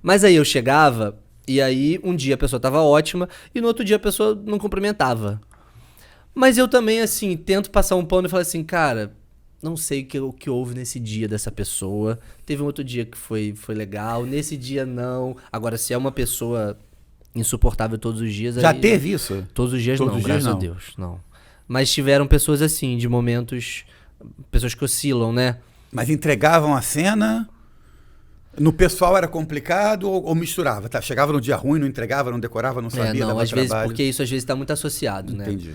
Mas aí eu chegava, e aí um dia a pessoa tava ótima, e no outro dia a pessoa não cumprimentava. Mas eu também, assim, tento passar um pano e falar assim, cara, não sei o que houve nesse dia dessa pessoa. Teve um outro dia que foi legal, nesse dia não. Agora, se é uma pessoa insuportável todos os dias... Já aí, teve isso? Todos os dias Todos não, os dias graças não. a Deus, não. Mas tiveram pessoas assim, de momentos... Pessoas que oscilam, né? Mas entregavam a cena... No pessoal era complicado ou misturava? Tá? Chegava no dia ruim, não entregava, não decorava, não sabia, não, dava às vezes, trabalho. porque isso às vezes tá muito associado, né? Entendi.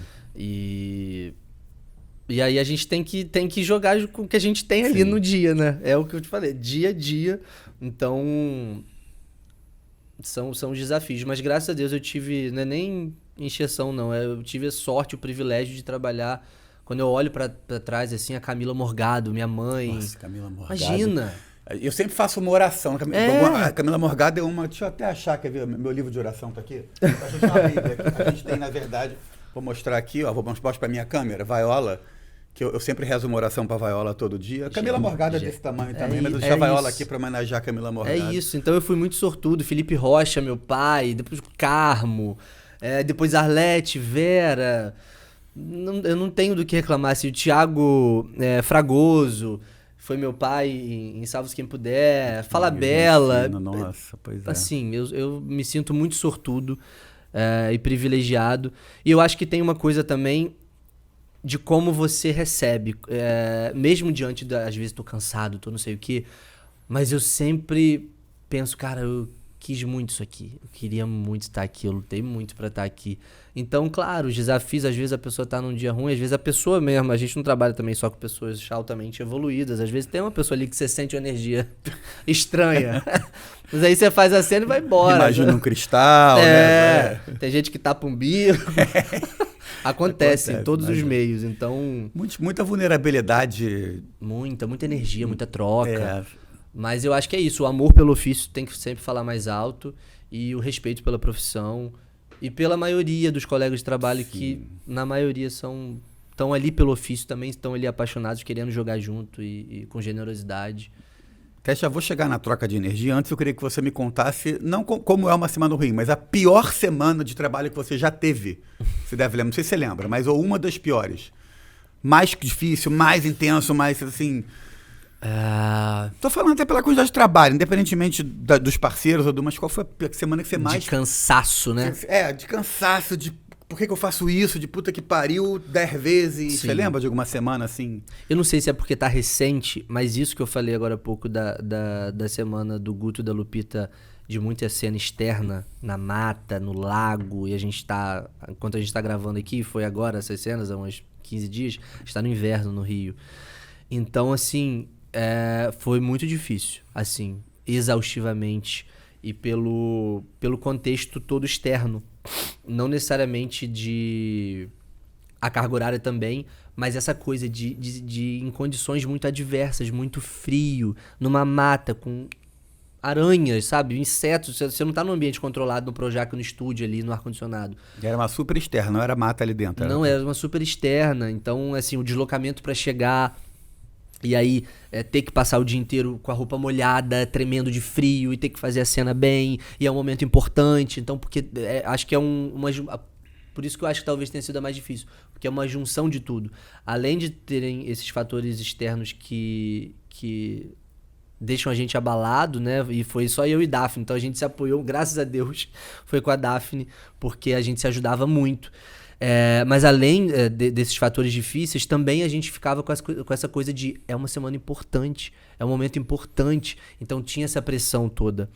E aí a gente tem que jogar com o que a gente tem ali no dia, né? É o que eu te falei, dia a dia. Então, são os desafios. Mas graças a Deus eu tive, não é nem encheção não, eu tive a sorte, o privilégio de trabalhar. Quando eu olho pra trás, assim, a Camila Morgado, minha mãe. Nossa, Camila Morgado. Imagina! Eu sempre faço uma oração. A Camila Morgado é uma... Deixa eu até achar, quer ver? Meu livro de oração tá aqui. A gente tem uma Bíblia aqui. A gente tem, na verdade... Vou mostrar aqui, ó. Vou mostrar pra minha câmera. Vaiola. Que eu sempre rezo uma oração pra Vaiola todo dia. A Camila Morgado é desse tamanho também, mas eu deixei a Vaiola aqui pra homenagear a Camila Morgado. É isso. Então eu fui muito sortudo. Felipe Rocha, meu pai. Depois Carmo. Depois Arlete, Vera... eu não tenho do que reclamar. Assim, o Thiago Fragoso... Foi meu pai em Salve Quem Puder, Fala Bela. Nossa, pois é. Assim, eu me sinto muito sortudo e privilegiado. E eu acho que tem uma coisa também de como você recebe. Mesmo diante às vezes tô cansado, tô não sei o quê. Mas eu sempre penso, cara, eu quis muito isso aqui. Eu queria muito estar aqui, eu lutei muito pra estar aqui. Então, claro, os desafios, às vezes a pessoa tá num dia ruim, às vezes a pessoa mesmo, a gente não trabalha também só com pessoas altamente evoluídas, às vezes tem uma pessoa ali que você sente uma energia estranha. Mas aí você faz a cena e vai embora. Imagina um cristal, né? Tem gente que tapa um bico. Acontece em todos os meios, então... Muita vulnerabilidade. Muita energia, muita troca. Mas eu acho que é isso, o amor pelo ofício tem que sempre falar mais alto e o respeito pela profissão e pela maioria dos colegas de trabalho. Sim. Que na maioria estão ali pelo ofício, também estão ali apaixonados, querendo jogar junto e com generosidade. Até já vou chegar na troca de energia. Antes eu queria que você me contasse, não como é uma semana ruim, mas a pior semana de trabalho que você já teve. Você deve lembrar, não sei se você lembra, mas ou uma das piores. Mais difícil, mais intenso, mais assim... Tô falando até pela quantidade de trabalho, independentemente dos parceiros, mas qual foi a semana que você mais... De cansaço, né? De cansaço, de por que eu faço isso, de puta que pariu 10 vezes. Sim. Você lembra de alguma semana assim? Eu não sei se é porque tá recente, mas isso que eu falei agora há pouco da semana do Guto e da Lupita, de muita cena externa, na mata, no lago, e enquanto a gente tá gravando aqui, foi agora essas cenas, há umas 15 dias, a gente tá no inverno no Rio. Então, assim, foi muito difícil, assim, exaustivamente, e pelo contexto todo externo. Não necessariamente a carga horária também, mas essa coisa de em condições muito adversas, muito frio, numa mata com aranhas, sabe? Insetos. Você não tá num ambiente controlado no Projac, no estúdio ali, no ar-condicionado. Era uma super externa, não era mata ali dentro. Não, era uma super externa. Então, assim, o deslocamento para chegar e aí ter que passar o dia inteiro com a roupa molhada, tremendo de frio e ter que fazer a cena bem. E é um momento importante. Então, porque acho que é por isso que eu acho que talvez tenha sido a mais difícil. Porque é uma junção de tudo. Além de terem esses fatores externos que deixam a gente abalado, né? E foi só eu e Daphne. Então a gente se apoiou, graças a Deus, foi com a Daphne, porque a gente se ajudava muito. Mas além desses fatores difíceis, também a gente ficava com essa coisa de é uma semana importante, é um momento importante. Então tinha essa pressão toda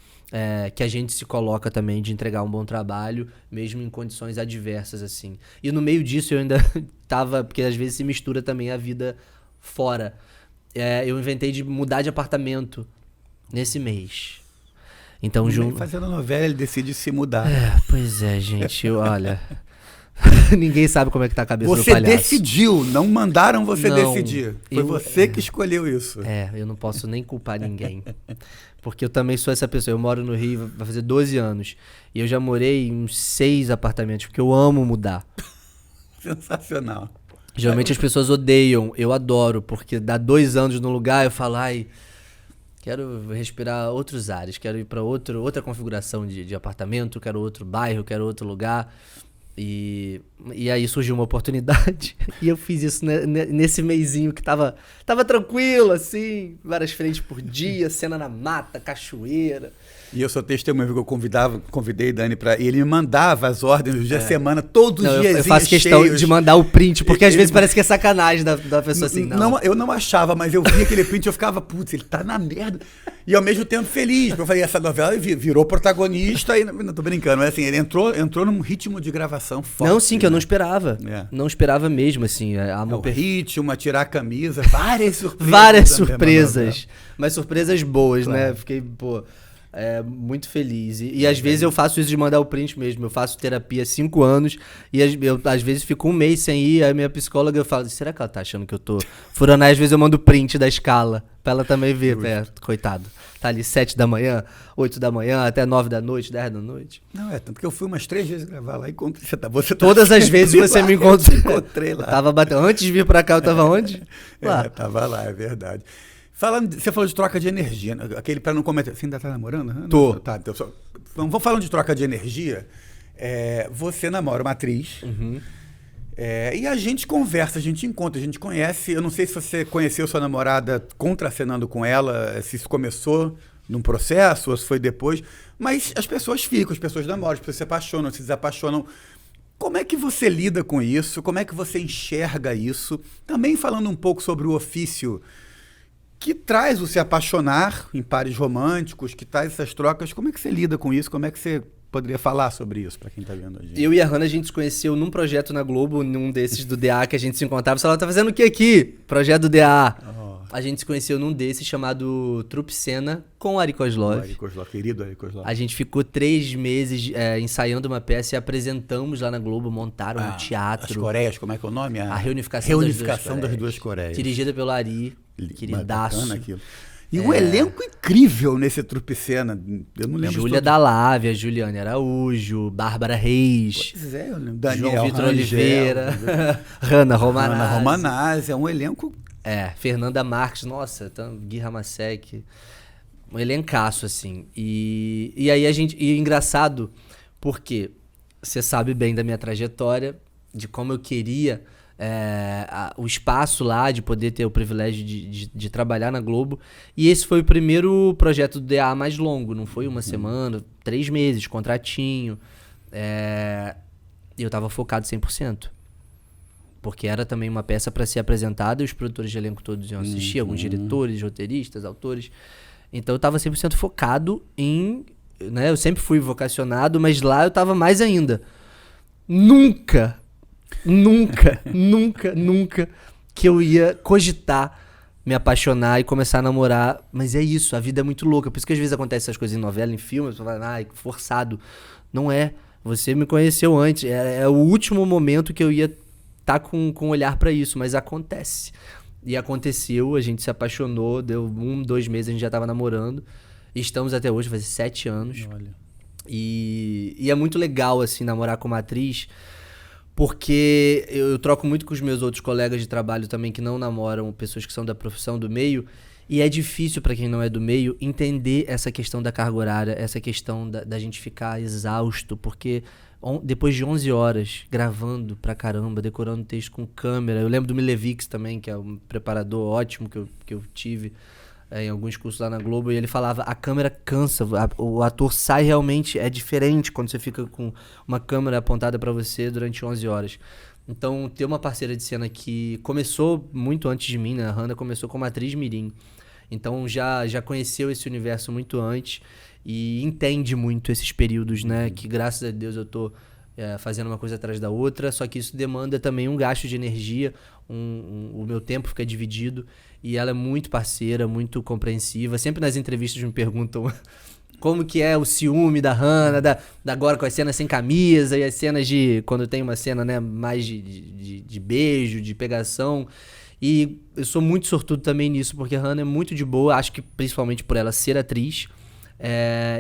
que a gente se coloca também de entregar um bom trabalho, mesmo em condições adversas, assim. E no meio disso eu ainda tava, porque às vezes se mistura também a vida fora. Eu inventei de mudar de apartamento nesse mês. Então, fazendo novela, ele decide se mudar. Pois é, gente. Olha... Ninguém sabe como é que tá a cabeça do palhaço. Você decidiu, não mandaram você decidir. Foi você que escolheu isso. Eu não posso nem culpar ninguém. Porque eu também sou essa pessoa. Eu moro no Rio, vai fazer 12 anos. E eu já morei em uns 6 apartamentos, porque eu amo mudar. Sensacional. Geralmente as pessoas odeiam, eu adoro, porque dá 2 anos no lugar, eu falo, quero respirar outros ares, quero ir pra outra configuração de apartamento, quero outro bairro, quero outro lugar. E aí surgiu uma oportunidade e eu fiz isso nesse mesinho que tava tranquilo, assim, várias frentes por dia, cena na mata, cachoeira. E eu sou testemunho que eu convidei Dani e ele me mandava as ordens do dia da semana, todos os dias. Eu faço questão de mandar o print, porque às vezes parece que é sacanagem da pessoa assim. Não, eu não achava, mas eu via aquele print e eu ficava, putz, ele tá na merda. E ao mesmo tempo feliz, porque eu falei, essa novela virou protagonista e não tô brincando, mas assim, ele entrou num ritmo de gravação forte. Não, sim, que eu não esperava. Não esperava mesmo, assim. O ritmo, tirar a camisa, várias surpresas. Várias surpresas. Mas surpresas boas, claro. Né? Fiquei, muito feliz. E às vezes eu faço isso de mandar o print mesmo. Eu faço terapia há 5 anos e eu às vezes fico 1 mês sem ir. Aí minha psicóloga fala, será que ela tá achando que eu tô furando? Aí às vezes eu mando o print da escala pra ela também ver. Coitado. Tá ali 7 da manhã, 8 da manhã, até 9 da noite, 10 da noite. Não, tanto que eu fui umas 3 vezes gravar lá e encontrei. Todas as vezes você me encontrou. Encontrei lá. Eu tava batendo. Antes de vir pra cá, eu tava onde? Lá. Tava lá, é verdade. Você falou de troca de energia, aquele para não comentar. Você ainda tá namorando? Tô. Tá, então vamos falando de troca de energia. Você namora uma atriz. Uhum. E a gente conversa, a gente encontra, a gente conhece. Eu não sei se você conheceu sua namorada contracenando com ela, se isso começou num processo ou se foi depois. Mas as pessoas ficam, as pessoas namoram, as pessoas se apaixonam, se desapaixonam. Como é que você lida com isso? Como é que você enxerga isso? Também falando um pouco sobre o ofício que traz o se apaixonar em pares românticos, que traz essas trocas. Como é que você lida com isso? Como é que você poderia falar sobre isso para quem tá vendo a gente? Eu e a Hannah, a gente se conheceu num projeto na Globo, num desses do DA que a gente se encontrava. Ela tá fazendo o que aqui? Projeto do DA. A gente se conheceu num desses chamado Trupe Cena com o Ari Kozlov. Querido Ari Kozlov. A gente ficou 3 meses ensaiando uma peça e apresentamos lá na Globo, montaram um teatro. As Coreias, como é que é o nome? A reunificação das duas Coreias. Dirigida pelo Ari, queridaço. E um elenco incrível nesse Trupe Cena. Eu não lembro. Júlia Dalávia, Juliane Araújo, Bárbara Reis. Pois é, eu lembro. Daniel João Vitor Oliveira, Hannah Romanazzi. É um elenco. Fernanda Marques, nossa, Gui Ramasek. Um elencaço, assim. E aí a gente. E engraçado, porque você sabe bem da minha trajetória, de como eu queria o espaço lá, de poder ter o privilégio de trabalhar na Globo. E esse foi o primeiro projeto do DA mais longo, não foi uma semana, 3 meses, contratinho. E eu tava focado 100%. Porque era também uma peça para ser apresentada e os produtores de elenco todos iam assistir, alguns diretores, roteiristas, autores. Então eu tava 100% focado em... Né, eu sempre fui vocacionado, mas lá eu tava mais ainda. Nunca Nunca, nunca que eu ia cogitar me apaixonar e começar a namorar. Mas é isso, a vida é muito louca. Por isso que às vezes acontecem essas coisas em novela, em filme, você fala, ai, forçado. Não é. Você me conheceu antes. É o último momento que eu ia estar com olhar pra isso, mas acontece. E aconteceu, a gente se apaixonou, deu 2 meses, a gente já tava namorando. E estamos até hoje, faz 7 anos. Olha. E é muito legal, assim, namorar com uma atriz, porque eu troco muito com os meus outros colegas de trabalho também que não namoram pessoas que são da profissão do meio, e é difícil pra quem não é do meio entender essa questão da carga horária, essa questão da gente ficar exausto, porque depois de 11 horas gravando pra caramba, decorando texto com câmera, eu lembro do Milevix também, que é um preparador ótimo que eu tive em alguns cursos lá na Globo, e ele falava, a câmera cansa, o ator sai realmente, é diferente quando você fica com uma câmera apontada pra você durante 11 horas. Então, ter uma parceira de cena que começou muito antes de mim, né? A Hannah começou como atriz mirim. Então, já conheceu esse universo muito antes e entende muito esses períodos, né? Que, graças a Deus, eu tô fazendo uma coisa atrás da outra, só que isso demanda também um gasto de energia, o meu tempo fica dividido, e ela é muito parceira, muito compreensiva. Sempre nas entrevistas me perguntam como que é o ciúme da Hannah, da agora com as cenas sem camisa e as cenas de... Quando tem uma cena, né, mais de beijo, de pegação. E eu sou muito sortudo também nisso, porque a Hannah é muito de boa, acho que principalmente por ela ser atriz,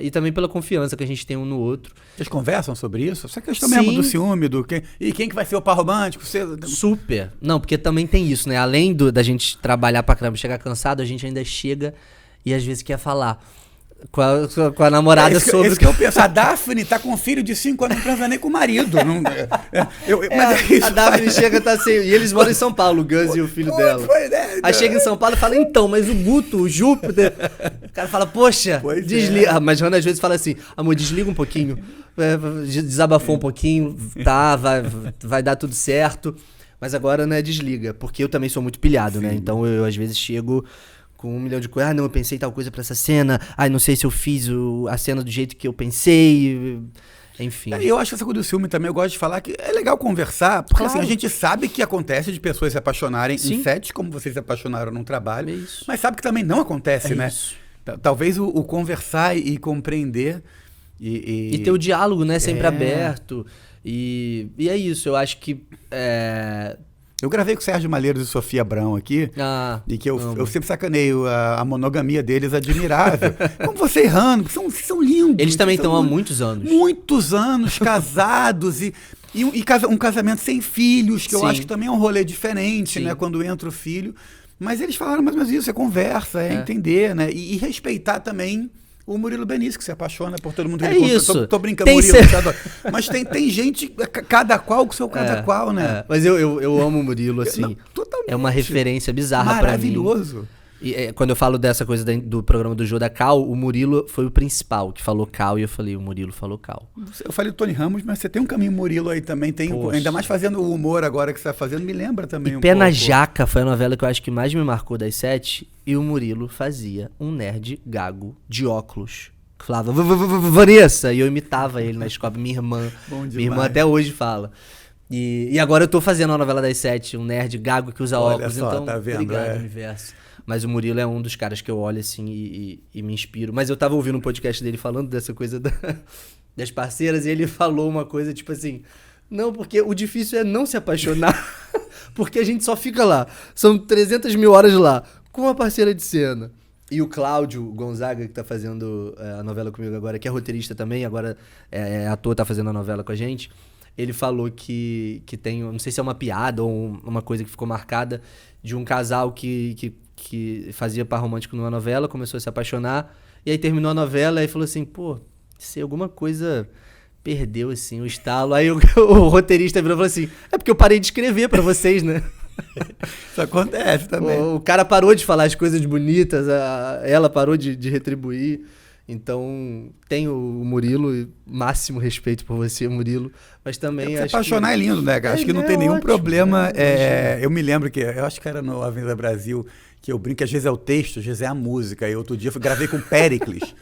e também pela confiança que a gente tem um no outro. Vocês conversam sobre isso? Essa questão mesmo do ciúme, quem que vai ser o par romântico? Super. Não, porque também tem isso, né? Além da gente trabalhar pra caramba, chegar cansado, a gente ainda chega e às vezes quer falar com a namorada sobre... Isso que eu penso. A Daphne tá com um filho de 5 anos, não transa nem com o marido. Não, mas é isso, a Daphne chega, tá assim... E eles moram em São Paulo, o Gus e o filho dela. Aí chega em São Paulo e fala, então, mas o Guto, o Júpiter... O cara fala, poxa, desliga. Mas Hannah às vezes fala assim, amor, desliga um pouquinho. Desabafou um pouquinho, tá, vai dar tudo certo. Mas agora, né, desliga. Porque eu também sou muito pilhado, né? Então eu às vezes chego... com 1 milhão de coisas, não, eu pensei tal coisa pra essa cena, não sei se eu fiz a cena do jeito que eu pensei, enfim. Eu acho que essa coisa do ciúme também, eu gosto de falar que é legal conversar, porque assim, a gente sabe que acontece de pessoas se apaixonarem em sets, como vocês se apaixonaram num trabalho, mas sabe que também não acontece, né? Isso. Talvez o conversar e compreender... E ter o diálogo, né, sempre aberto, e é isso, eu acho que... Eu gravei com o Sérgio Malheiros e Sofia Abrão aqui, e que eu sempre sacaneio a monogamia deles, admirável. Como você errando, são lindos. Eles também estão há muitos anos. Muitos anos casados, e um casamento sem filhos, que eu acho que também é um rolê diferente, né, quando entra o filho. Mas eles falaram mais ou menos isso, é conversa, entender, né, e respeitar também... O Murilo Benício, que se apaixona por todo mundo. Isso. Tô brincando, Murilo. Mas tem gente, cada qual com o seu cada qual, né? Mas eu amo o Murilo, assim. Totalmente. É uma referência bizarra pra mim. Maravilhoso. E quando eu falo dessa coisa do programa do Jô da Cal, o Murilo foi o principal que falou Cal, e eu falei, o Murilo falou Cal. Eu falei do Tony Ramos, mas você tem um caminho Murilo aí também, ainda mais fazendo o humor agora que você tá fazendo, me lembra também Pé na Jaca foi a novela que eu acho que mais me marcou das 7, e o Murilo fazia um nerd gago de óculos. Falava, Vanessa, e eu imitava ele na escola, minha irmã até hoje fala. E agora eu tô fazendo a novela das 7, um nerd gago que usa óculos, só, então tá vendo? Obrigado, universo. Mas o Murilo é um dos caras que eu olho assim e me inspiro. Mas eu tava ouvindo um podcast dele falando dessa coisa das parceiras, e ele falou uma coisa tipo assim, não, porque o difícil é não se apaixonar, porque a gente só fica lá, são 300 mil horas lá, com a parceira de cena. E o Cláudio Gonzaga, que tá fazendo a novela comigo agora, que é roteirista também, agora é ator, tá fazendo a novela com a gente, ele falou que tem, não sei se é uma piada ou uma coisa que ficou marcada, de um casal que fazia par romântico numa novela, começou a se apaixonar, e aí terminou a novela e falou assim, pô, se alguma coisa perdeu, assim, o estalo. Aí o roteirista virou e falou assim, é porque eu parei de escrever pra vocês, né? Isso acontece também. O cara parou de falar as coisas bonitas, ela parou de retribuir. Então, tem o Murilo, e máximo respeito por você, Murilo, mas também acho apaixonar é lindo, né, cara? Acho que não tem nenhum problema. Eu me lembro que, eu acho que era no Avenida Brasil, que eu brinco que às vezes é o texto, às vezes é a música. E outro dia eu gravei com Péricles,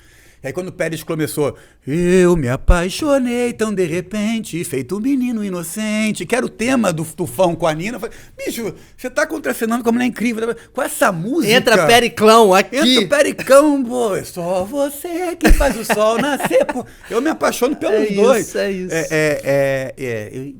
E aí quando o Pérez começou, eu me apaixonei tão de repente, feito um menino inocente, que era o tema do Tufão com a Nina, eu falei, bicho, você tá contracenando como é incrível, com essa música... Entra Periclão aqui! Entra Pericão, pô, é só você que faz o sol nascer, pô. Eu me apaixono pelos dois. É isso.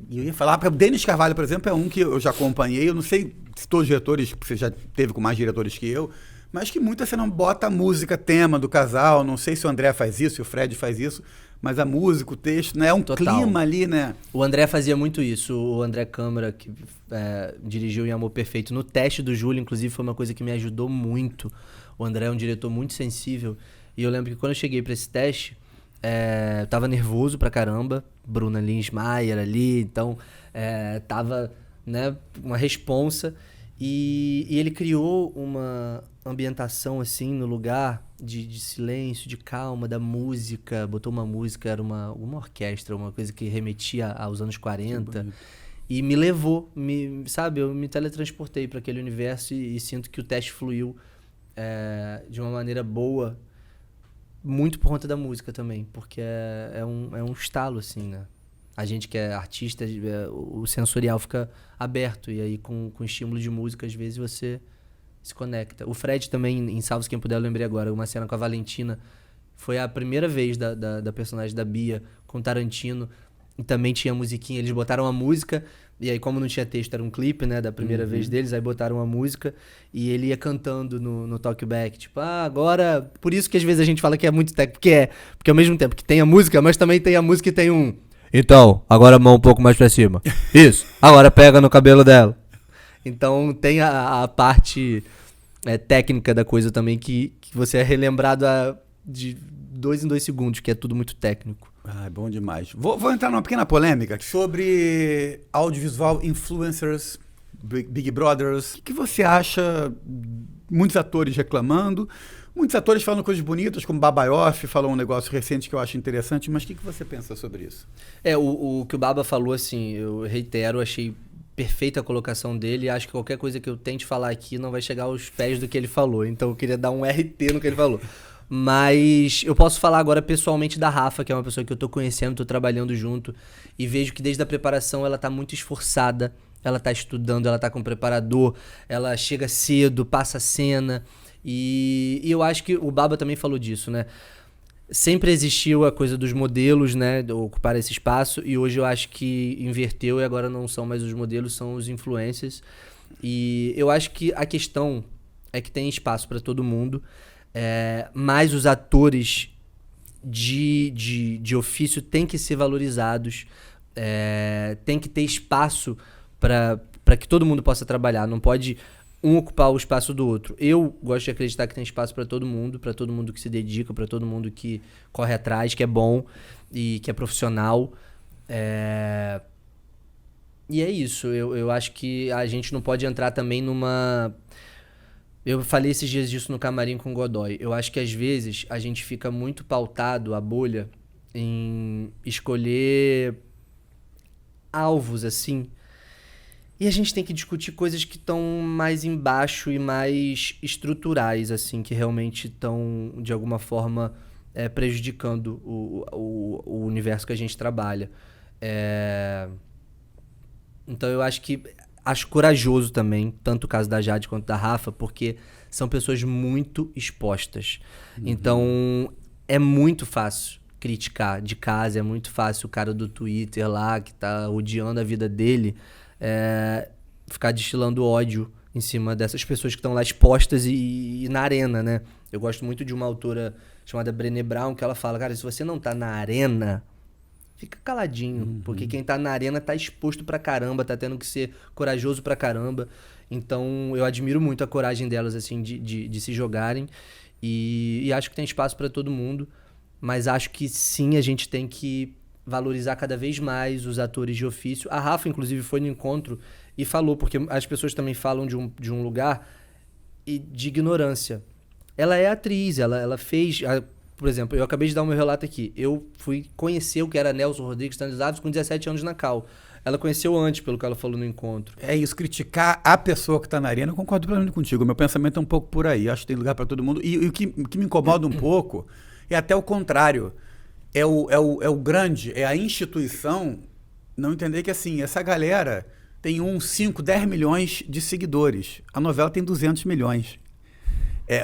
Eu ia falar, porque o Denis Carvalho, por exemplo, é um que eu já acompanhei, eu não sei se todos os diretores, você já teve com mais diretores que eu, mas que muita você não bota a música, tema do casal, não sei se o André faz isso, se o Fred faz isso, mas a música, o texto, né? É um clima ali, né? O André fazia muito isso, o André Câmara, que dirigiu em Amor Perfeito, no teste do Júlio, inclusive, foi uma coisa que me ajudou muito. O André é um diretor muito sensível, e eu lembro que quando eu cheguei pra esse teste, eu tava nervoso pra caramba, Bruna Linsmeyer ali, então tava, né, uma responsa, e ele criou uma ambientação assim no lugar de silêncio, de calma, da música, botou uma música, era uma orquestra, uma coisa que remetia aos anos 40 e me levou, sabe, eu me teletransportei para aquele universo e sinto que o teste fluiu de uma maneira boa, muito por conta da música também, porque é um estalo assim, né? A gente que é artista, o sensorial fica aberto. E aí, com estímulo de música, às vezes você se conecta. O Fred também, em Salve-se Quem Puder, eu lembrei agora, uma cena com a Valentina. Foi a primeira vez da personagem da Bia com Tarantino. E também tinha musiquinha. Eles botaram a música, e aí, como não tinha texto, era um clipe, né, da primeira vez deles. Aí botaram a música e ele ia cantando no talkback. Tipo, agora... Por isso que às vezes a gente fala que é muito técnico. Porque ao mesmo tempo que tem a música, mas também tem a música e tem um... Então, agora a mão um pouco mais pra cima. Isso. Agora pega no cabelo dela. Então tem a parte técnica da coisa também que você é relembrado de 2 em 2 segundos, que é tudo muito técnico. Bom demais. Vou entrar numa pequena polêmica sobre audiovisual influencers, Big Brothers. O que você acha? Muitos atores reclamando, muitos atores falando coisas bonitas, como Baba Yoff falou um negócio recente que eu acho interessante, mas o que você pensa sobre isso? O que o Baba falou, assim, eu reitero, achei perfeita a colocação dele, e acho que qualquer coisa que eu tente falar aqui não vai chegar aos pés do que ele falou, então eu queria dar um RT no que ele falou. Mas eu posso falar agora pessoalmente da Rafa, que é uma pessoa que eu tô conhecendo, tô trabalhando junto, e vejo que desde a preparação ela tá muito esforçada, ela tá estudando, ela tá com preparador, ela chega cedo, passa a cena, e eu acho que o Baba também falou disso, né? Sempre existiu a coisa dos modelos, né, de ocupar esse espaço, e hoje eu acho que inverteu e agora não são mais os modelos, são os influencers. E eu acho que a questão é que tem espaço para todo mundo, mas os atores de ofício têm que ser valorizados, tem que ter espaço para que todo mundo possa trabalhar, não pode um ocupar o espaço do outro. Eu gosto de acreditar que tem espaço para todo mundo que se dedica, para todo mundo que corre atrás, que é bom e que é profissional. E é isso, eu acho que a gente não pode entrar também numa... Eu falei esses dias disso no camarim com o Godoy. Eu acho que às vezes a gente fica muito pautado, a bolha, em escolher alvos, assim. E a gente tem que discutir coisas que estão mais embaixo e mais estruturais, assim, que realmente estão, de alguma forma, prejudicando o universo que a gente trabalha. Então eu acho corajoso também, tanto o caso da Jade quanto da Rafa, porque são pessoas muito expostas. Então é muito fácil criticar de casa, é muito fácil o cara do Twitter lá, que tá odiando a vida dele, ficar destilando ódio em cima dessas pessoas que estão lá expostas e na arena, né? Eu gosto muito de uma autora chamada Brené Brown, que ela fala, cara, se você não tá na arena, fica caladinho, porque quem tá na arena tá exposto pra caramba, tá tendo que ser corajoso pra caramba. Então eu admiro muito a coragem delas, assim, de se jogarem, e acho que tem espaço pra todo mundo, mas acho que sim, a gente tem que valorizar cada vez mais os atores de ofício. A Rafa, inclusive, foi no encontro e falou, porque as pessoas também falam de um lugar de ignorância. Ela é atriz, ela fez... Por exemplo, eu acabei de dar o meu relato aqui. Eu fui conhecer o que era Nelson Rodrigues Stanislavski com 17 anos na Cal. Ela conheceu antes, pelo que ela falou no encontro. É isso, criticar a pessoa que está na arena, eu concordo plenamente contigo. O meu pensamento é um pouco por aí. Acho que tem lugar para todo mundo. E o que me incomoda um pouco, é até o contrário. É o grande, é a instituição não entender que assim, essa galera tem 5, 10 milhões de seguidores. A novela tem 200 milhões.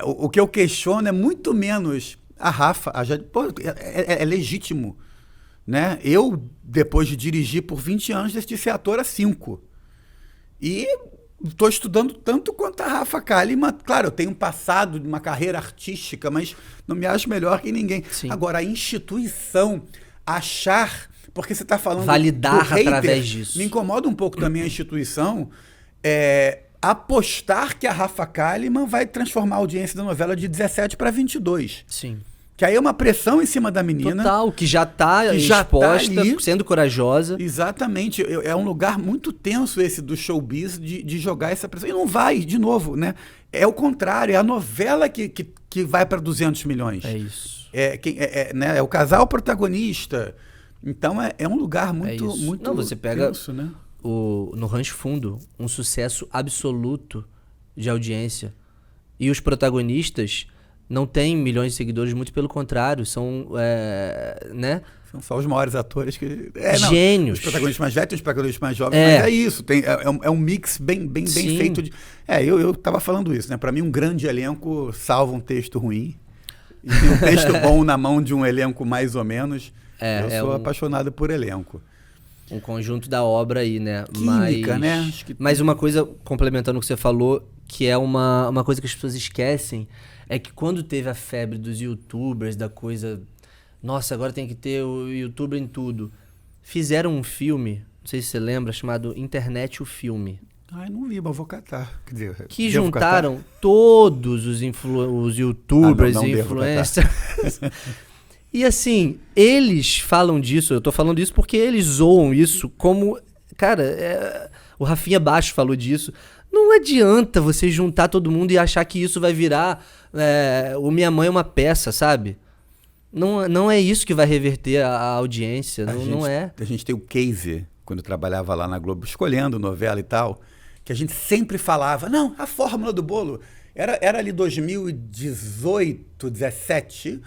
O que eu questiono é muito menos a Rafa. É legítimo. Né? Eu, depois de dirigir por 20 anos, decidi ser ator há 5. E estou estudando tanto quanto a Rafa Kalimann. Claro, eu tenho um passado de uma carreira artística, mas não me acho melhor que ninguém. Sim. Agora, a instituição, achar... Porque você está falando validar do hater, através disso. me incomoda um pouco também a instituição apostar que a Rafa Kalimann vai transformar a audiência da novela de 17 para 22. Sim. Que aí é uma pressão em cima da menina. Total, que já está exposta, ali, sendo corajosa. Exatamente. É um lugar muito tenso esse do showbiz de jogar essa pressão. E não vai, de novo, né? É o contrário, é a novela que vai para 200 milhões. É isso. Né? É o casal protagonista. Então é um lugar muito Não, você pega tenso, né? No Rancho Fundo, um sucesso absoluto de audiência. E os protagonistas não têm milhões de seguidores, muito pelo contrário, são, né? São só os maiores atores que... Gênios. Os protagonistas mais velhos, os protagonistas mais jovens, mas é isso. É um mix bem feito. Eu estava falando isso, né? Para mim, um grande elenco salva um texto ruim. E um texto bom na mão de um elenco mais ou menos. Eu sou apaixonado por elenco. Um conjunto da obra aí, né? Química, né? Mas uma coisa, complementando o que você falou, que é uma coisa que as pessoas esquecem, é que quando teve a febre dos youtubers, da coisa... Nossa, agora tem que ter o youtuber em tudo. Fizeram um filme, não sei se você lembra, chamado Internet o Filme. Não vi, mas vou catar. Quer dizer, que juntaram todos os youtubers e influencers. E assim, eles falam disso, eu tô falando isso porque eles zoam isso como... Cara, o Rafinha Baixo falou disso. Não adianta você juntar todo mundo e achar que isso vai virar o Minha Mãe é uma Peça, sabe? Não é isso que vai reverter a audiência, não é. A gente tem o case, quando eu trabalhava lá na Globo, escolhendo novela e tal, que a gente sempre falava, não, a fórmula do bolo. Era ali 2018, 17...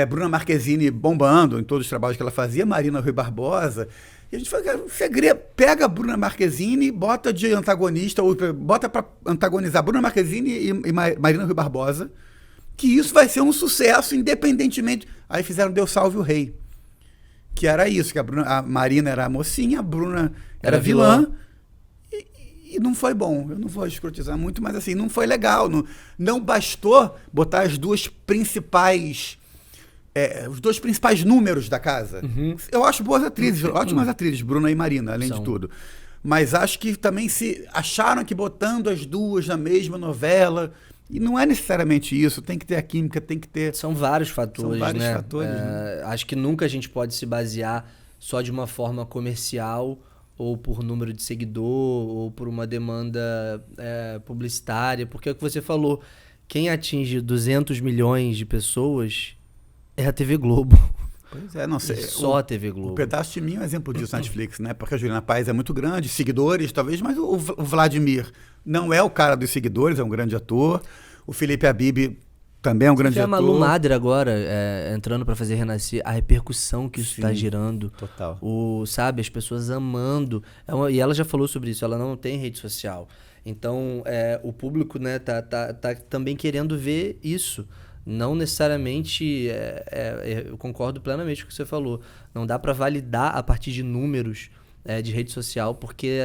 Bruna Marquezine bombando em todos os trabalhos que ela fazia, Marina Rui Barbosa. E a gente fala, pega a Bruna Marquezine, bota de antagonista, ou bota para antagonizar Bruna Marquezine e Marina Rui Barbosa, que isso vai ser um sucesso, independentemente. Aí fizeram Deus Salve o Rei. Que era isso, que a Marina era a mocinha, a Bruna era vilã. E não foi bom. Eu não vou escrotizar muito, mas assim, não foi legal. Não bastou botar as duas principais... os dois principais números da casa. Uhum. Eu acho boas atrizes, ótimas atrizes, Bruna e Marina, além de tudo. Mas acho que também se acharam que botando as duas na mesma novela, e não é necessariamente isso, tem que ter a química, tem que ter... São vários fatores, né? Né? Acho que nunca a gente pode se basear só de uma forma comercial, ou por número de seguidor, ou por uma demanda publicitária, porque é o que você falou, quem atinge 200 milhões de pessoas... é a TV Globo. Pois é, não sei. Só a TV Globo. O Pedaço de Mim é um exemplo disso na Netflix, né? Porque a Juliana Paes é muito grande, seguidores talvez, mas o Vladimir não é o cara dos seguidores, é um grande ator. O Felipe Habib também é um grande ator. A Malu Mader agora, entrando pra fazer Renascer, a repercussão que isso tá girando. Total. Sabe, as pessoas amando. E ela já falou sobre isso, ela não tem rede social. Então, o público, né, tá também querendo ver isso. Não necessariamente, eu concordo plenamente com o que você falou, não dá para validar a partir de números de rede social, porque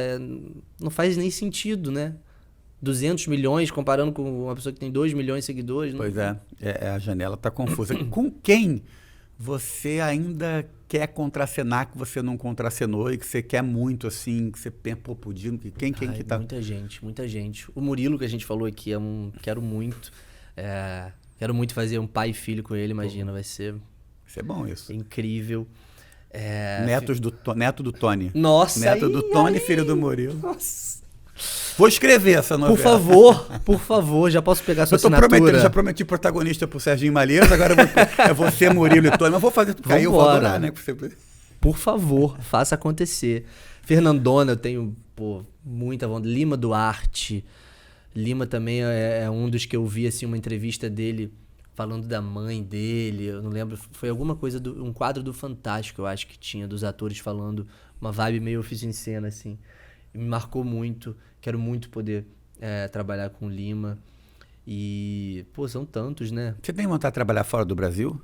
não faz nem sentido, né? 200 milhões comparando com uma pessoa que tem 2 milhões de seguidores. Pois a janela está confusa. Com quem você ainda quer contracenar que você não contracenou e que você quer muito, assim, que você pensa, pô, podia... Quem que tá... Muita gente. O Murilo que a gente falou aqui, quero muito... Quero muito fazer um pai e filho com ele, imagina, vai ser... Vai ser bom isso. Incrível. Neto do Tony. Nossa, Neto do Tony, filho do Murilo. Nossa. Vou escrever essa novela. Por favor, já posso pegar a sua assinatura? Já prometi protagonista pro Serginho Malheiros, agora é você, Murilo e Tony, mas vou fazer... Aí eu vou adorar, né? Por favor, faça acontecer. Fernandona, eu tenho, muita vontade. Lima Duarte... Lima também é um dos que eu vi assim, uma entrevista dele falando da mãe dele, eu não lembro, foi alguma coisa, um quadro do Fantástico, eu acho que tinha, dos atores falando, uma vibe meio Ofício em Cena, assim. Me marcou muito, quero muito poder trabalhar com o Lima. E, pô, são tantos, né? Você tem vontade de trabalhar fora do Brasil?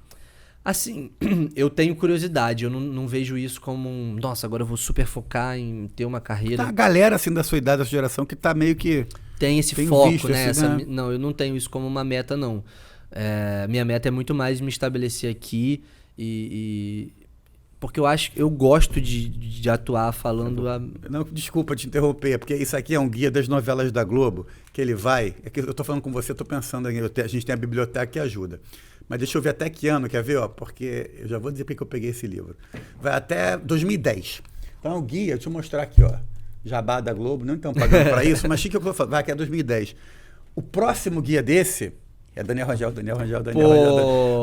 Assim, eu tenho curiosidade, eu não vejo isso como nossa, agora eu vou super focar em ter uma carreira. Tá a galera, assim, da sua idade, da sua geração, que tá meio que... Tem esse foco, visto, né? né? Não, eu não tenho isso como uma meta, não. Minha meta é muito mais me estabelecer aqui porque eu gosto de atuar falando... Não, desculpa te interromper, porque isso aqui é um guia das novelas da Globo, que ele vai... É que eu tô falando com você, tô pensando, a gente tem a biblioteca que ajuda. Mas deixa eu ver até que ano, quer ver? Ó, porque eu já vou dizer porque eu peguei esse livro. Vai até 2010. Então, o guia, deixa eu mostrar aqui, ó. Jabá da Globo, não estão pagando para isso, mas que eu vou falar, vai até 2010. O próximo guia desse é Daniel Rangel.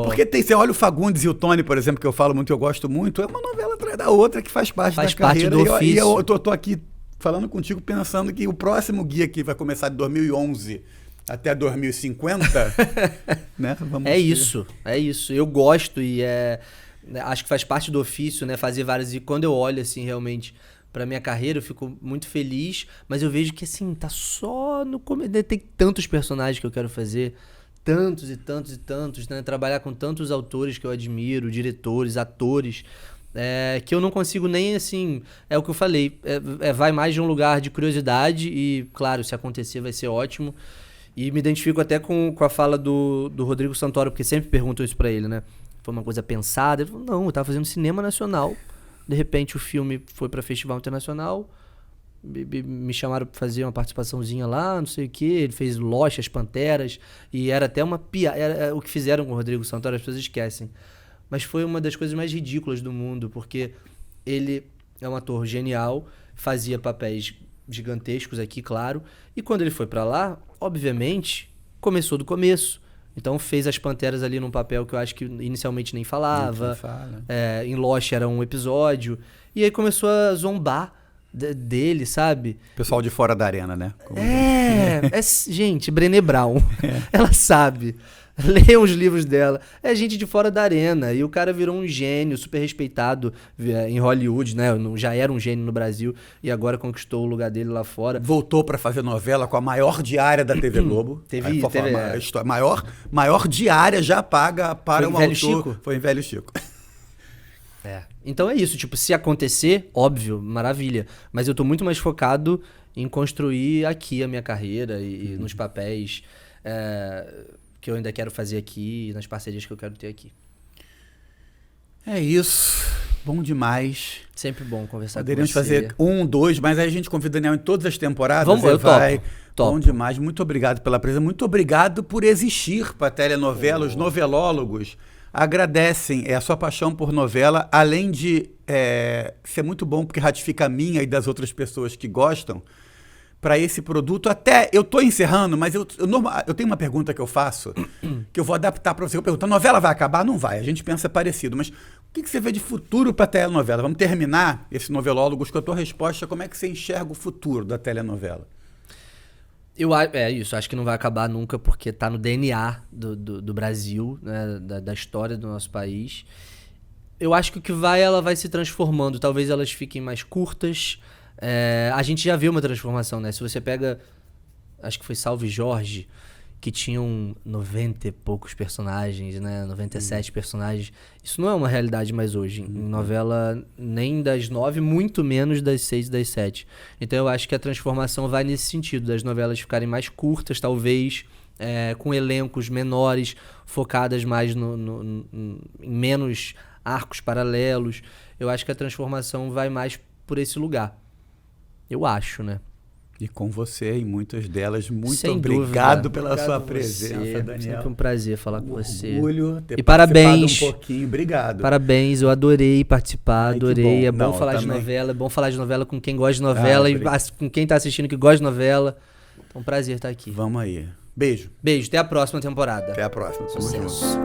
Porque você olha o Fagundes e o Tony, por exemplo, que eu falo muito, que eu gosto muito, é uma novela atrás da outra que faz parte da carreira. Do ofício. E eu tô aqui falando contigo pensando que o próximo guia que vai começar de 2011 até 2050, né? É isso. Eu gosto acho que faz parte do ofício, né? Fazer várias... E quando eu olho, assim, realmente pra minha carreira, eu fico muito feliz, mas eu vejo que, assim, tá só no começo. Tem tantos personagens que eu quero fazer, tantos e tantos e tantos, né? Trabalhar com tantos autores que eu admiro, diretores, atores, que eu não consigo nem, assim... É o que eu falei, vai mais de um lugar de curiosidade e, claro, se acontecer vai ser ótimo. E me identifico até com a fala do Rodrigo Santoro, porque sempre perguntam isso pra ele, né? Foi uma coisa pensada. Ele falou, não, eu tava fazendo cinema nacional. De repente o filme foi pra festival internacional. Me chamaram pra fazer uma participaçãozinha lá, não sei o quê. Ele fez Lost, As Panteras. E era até uma piada. O que fizeram com o Rodrigo Santoro, as pessoas esquecem. Mas foi uma das coisas mais ridículas do mundo, porque ele é um ator genial, fazia papéis gigantescos aqui, claro. E quando ele foi pra lá, obviamente, começou do começo. Então fez As Panteras ali num papel que eu acho que inicialmente nem falava. Em Lost era um episódio. E aí começou a zombar dele, sabe? Pessoal de fora da arena, né? Gente, Brené Brown. Ela sabe. Leiam os livros dela. É gente de fora da arena. E o cara virou um gênio, super respeitado em Hollywood, né? Já era um gênio no Brasil e agora conquistou o lugar dele lá fora. Voltou pra fazer novela com a maior diária da TV Globo. Maior diária já paga para um autor. Chico? Foi em Velho Chico. Então é isso. Tipo, se acontecer, óbvio, maravilha. Mas eu tô muito mais focado em construir aqui a minha carreira e nos papéis... que eu ainda quero fazer aqui, nas parcerias que eu quero ter aqui. É isso. Bom demais. Sempre bom conversar com você. Poderíamos fazer 1, 2, mas aí a gente convida o Daniel em todas as temporadas. Topo. Bom demais. Muito obrigado pela presença. Muito obrigado por existir para a telenovela. Os novelólogos agradecem a sua paixão por novela, além de ser muito bom porque ratifica a minha e das outras pessoas que gostam, para esse produto. Até eu tô encerrando, mas eu tenho uma pergunta que eu faço, que eu vou adaptar para você. Eu pergunto, a novela vai acabar? Não vai, a gente pensa parecido, mas o que você vê de futuro para a telenovela? Vamos terminar esse novelólogos com a tua resposta, como é que você enxerga o futuro da telenovela? Acho que não vai acabar nunca, porque tá no DNA do Brasil, né, da história do nosso país. Eu acho que ela vai se transformando, talvez elas fiquem mais curtas. A gente já viu uma transformação, né? Se você pega, acho que foi Salve Jorge, que tinham 90 e poucos personagens, né? 97 personagens. Isso não é uma realidade mais hoje. Em novela, nem das 9, muito menos das 6 e das 7. Então eu acho que a transformação vai nesse sentido, das novelas ficarem mais curtas, talvez, com elencos menores, focadas mais em menos arcos paralelos. Eu acho que a transformação vai mais por esse lugar. Eu acho, né? E com você e muitas delas, muito Sem obrigado dúvida. pela sua presença, Daniel. Sempre um prazer falar com você. Orgulho ter e parabéns. Um pouquinho. Obrigado. Parabéns, eu adorei participar, adorei. Bom. É bom falar de novela, é bom falar de novela com quem gosta de novela e com quem tá assistindo que gosta de novela. É um prazer estar aqui. Vamos aí. Beijo. Beijo, até a próxima temporada. Até a próxima. Sucesso.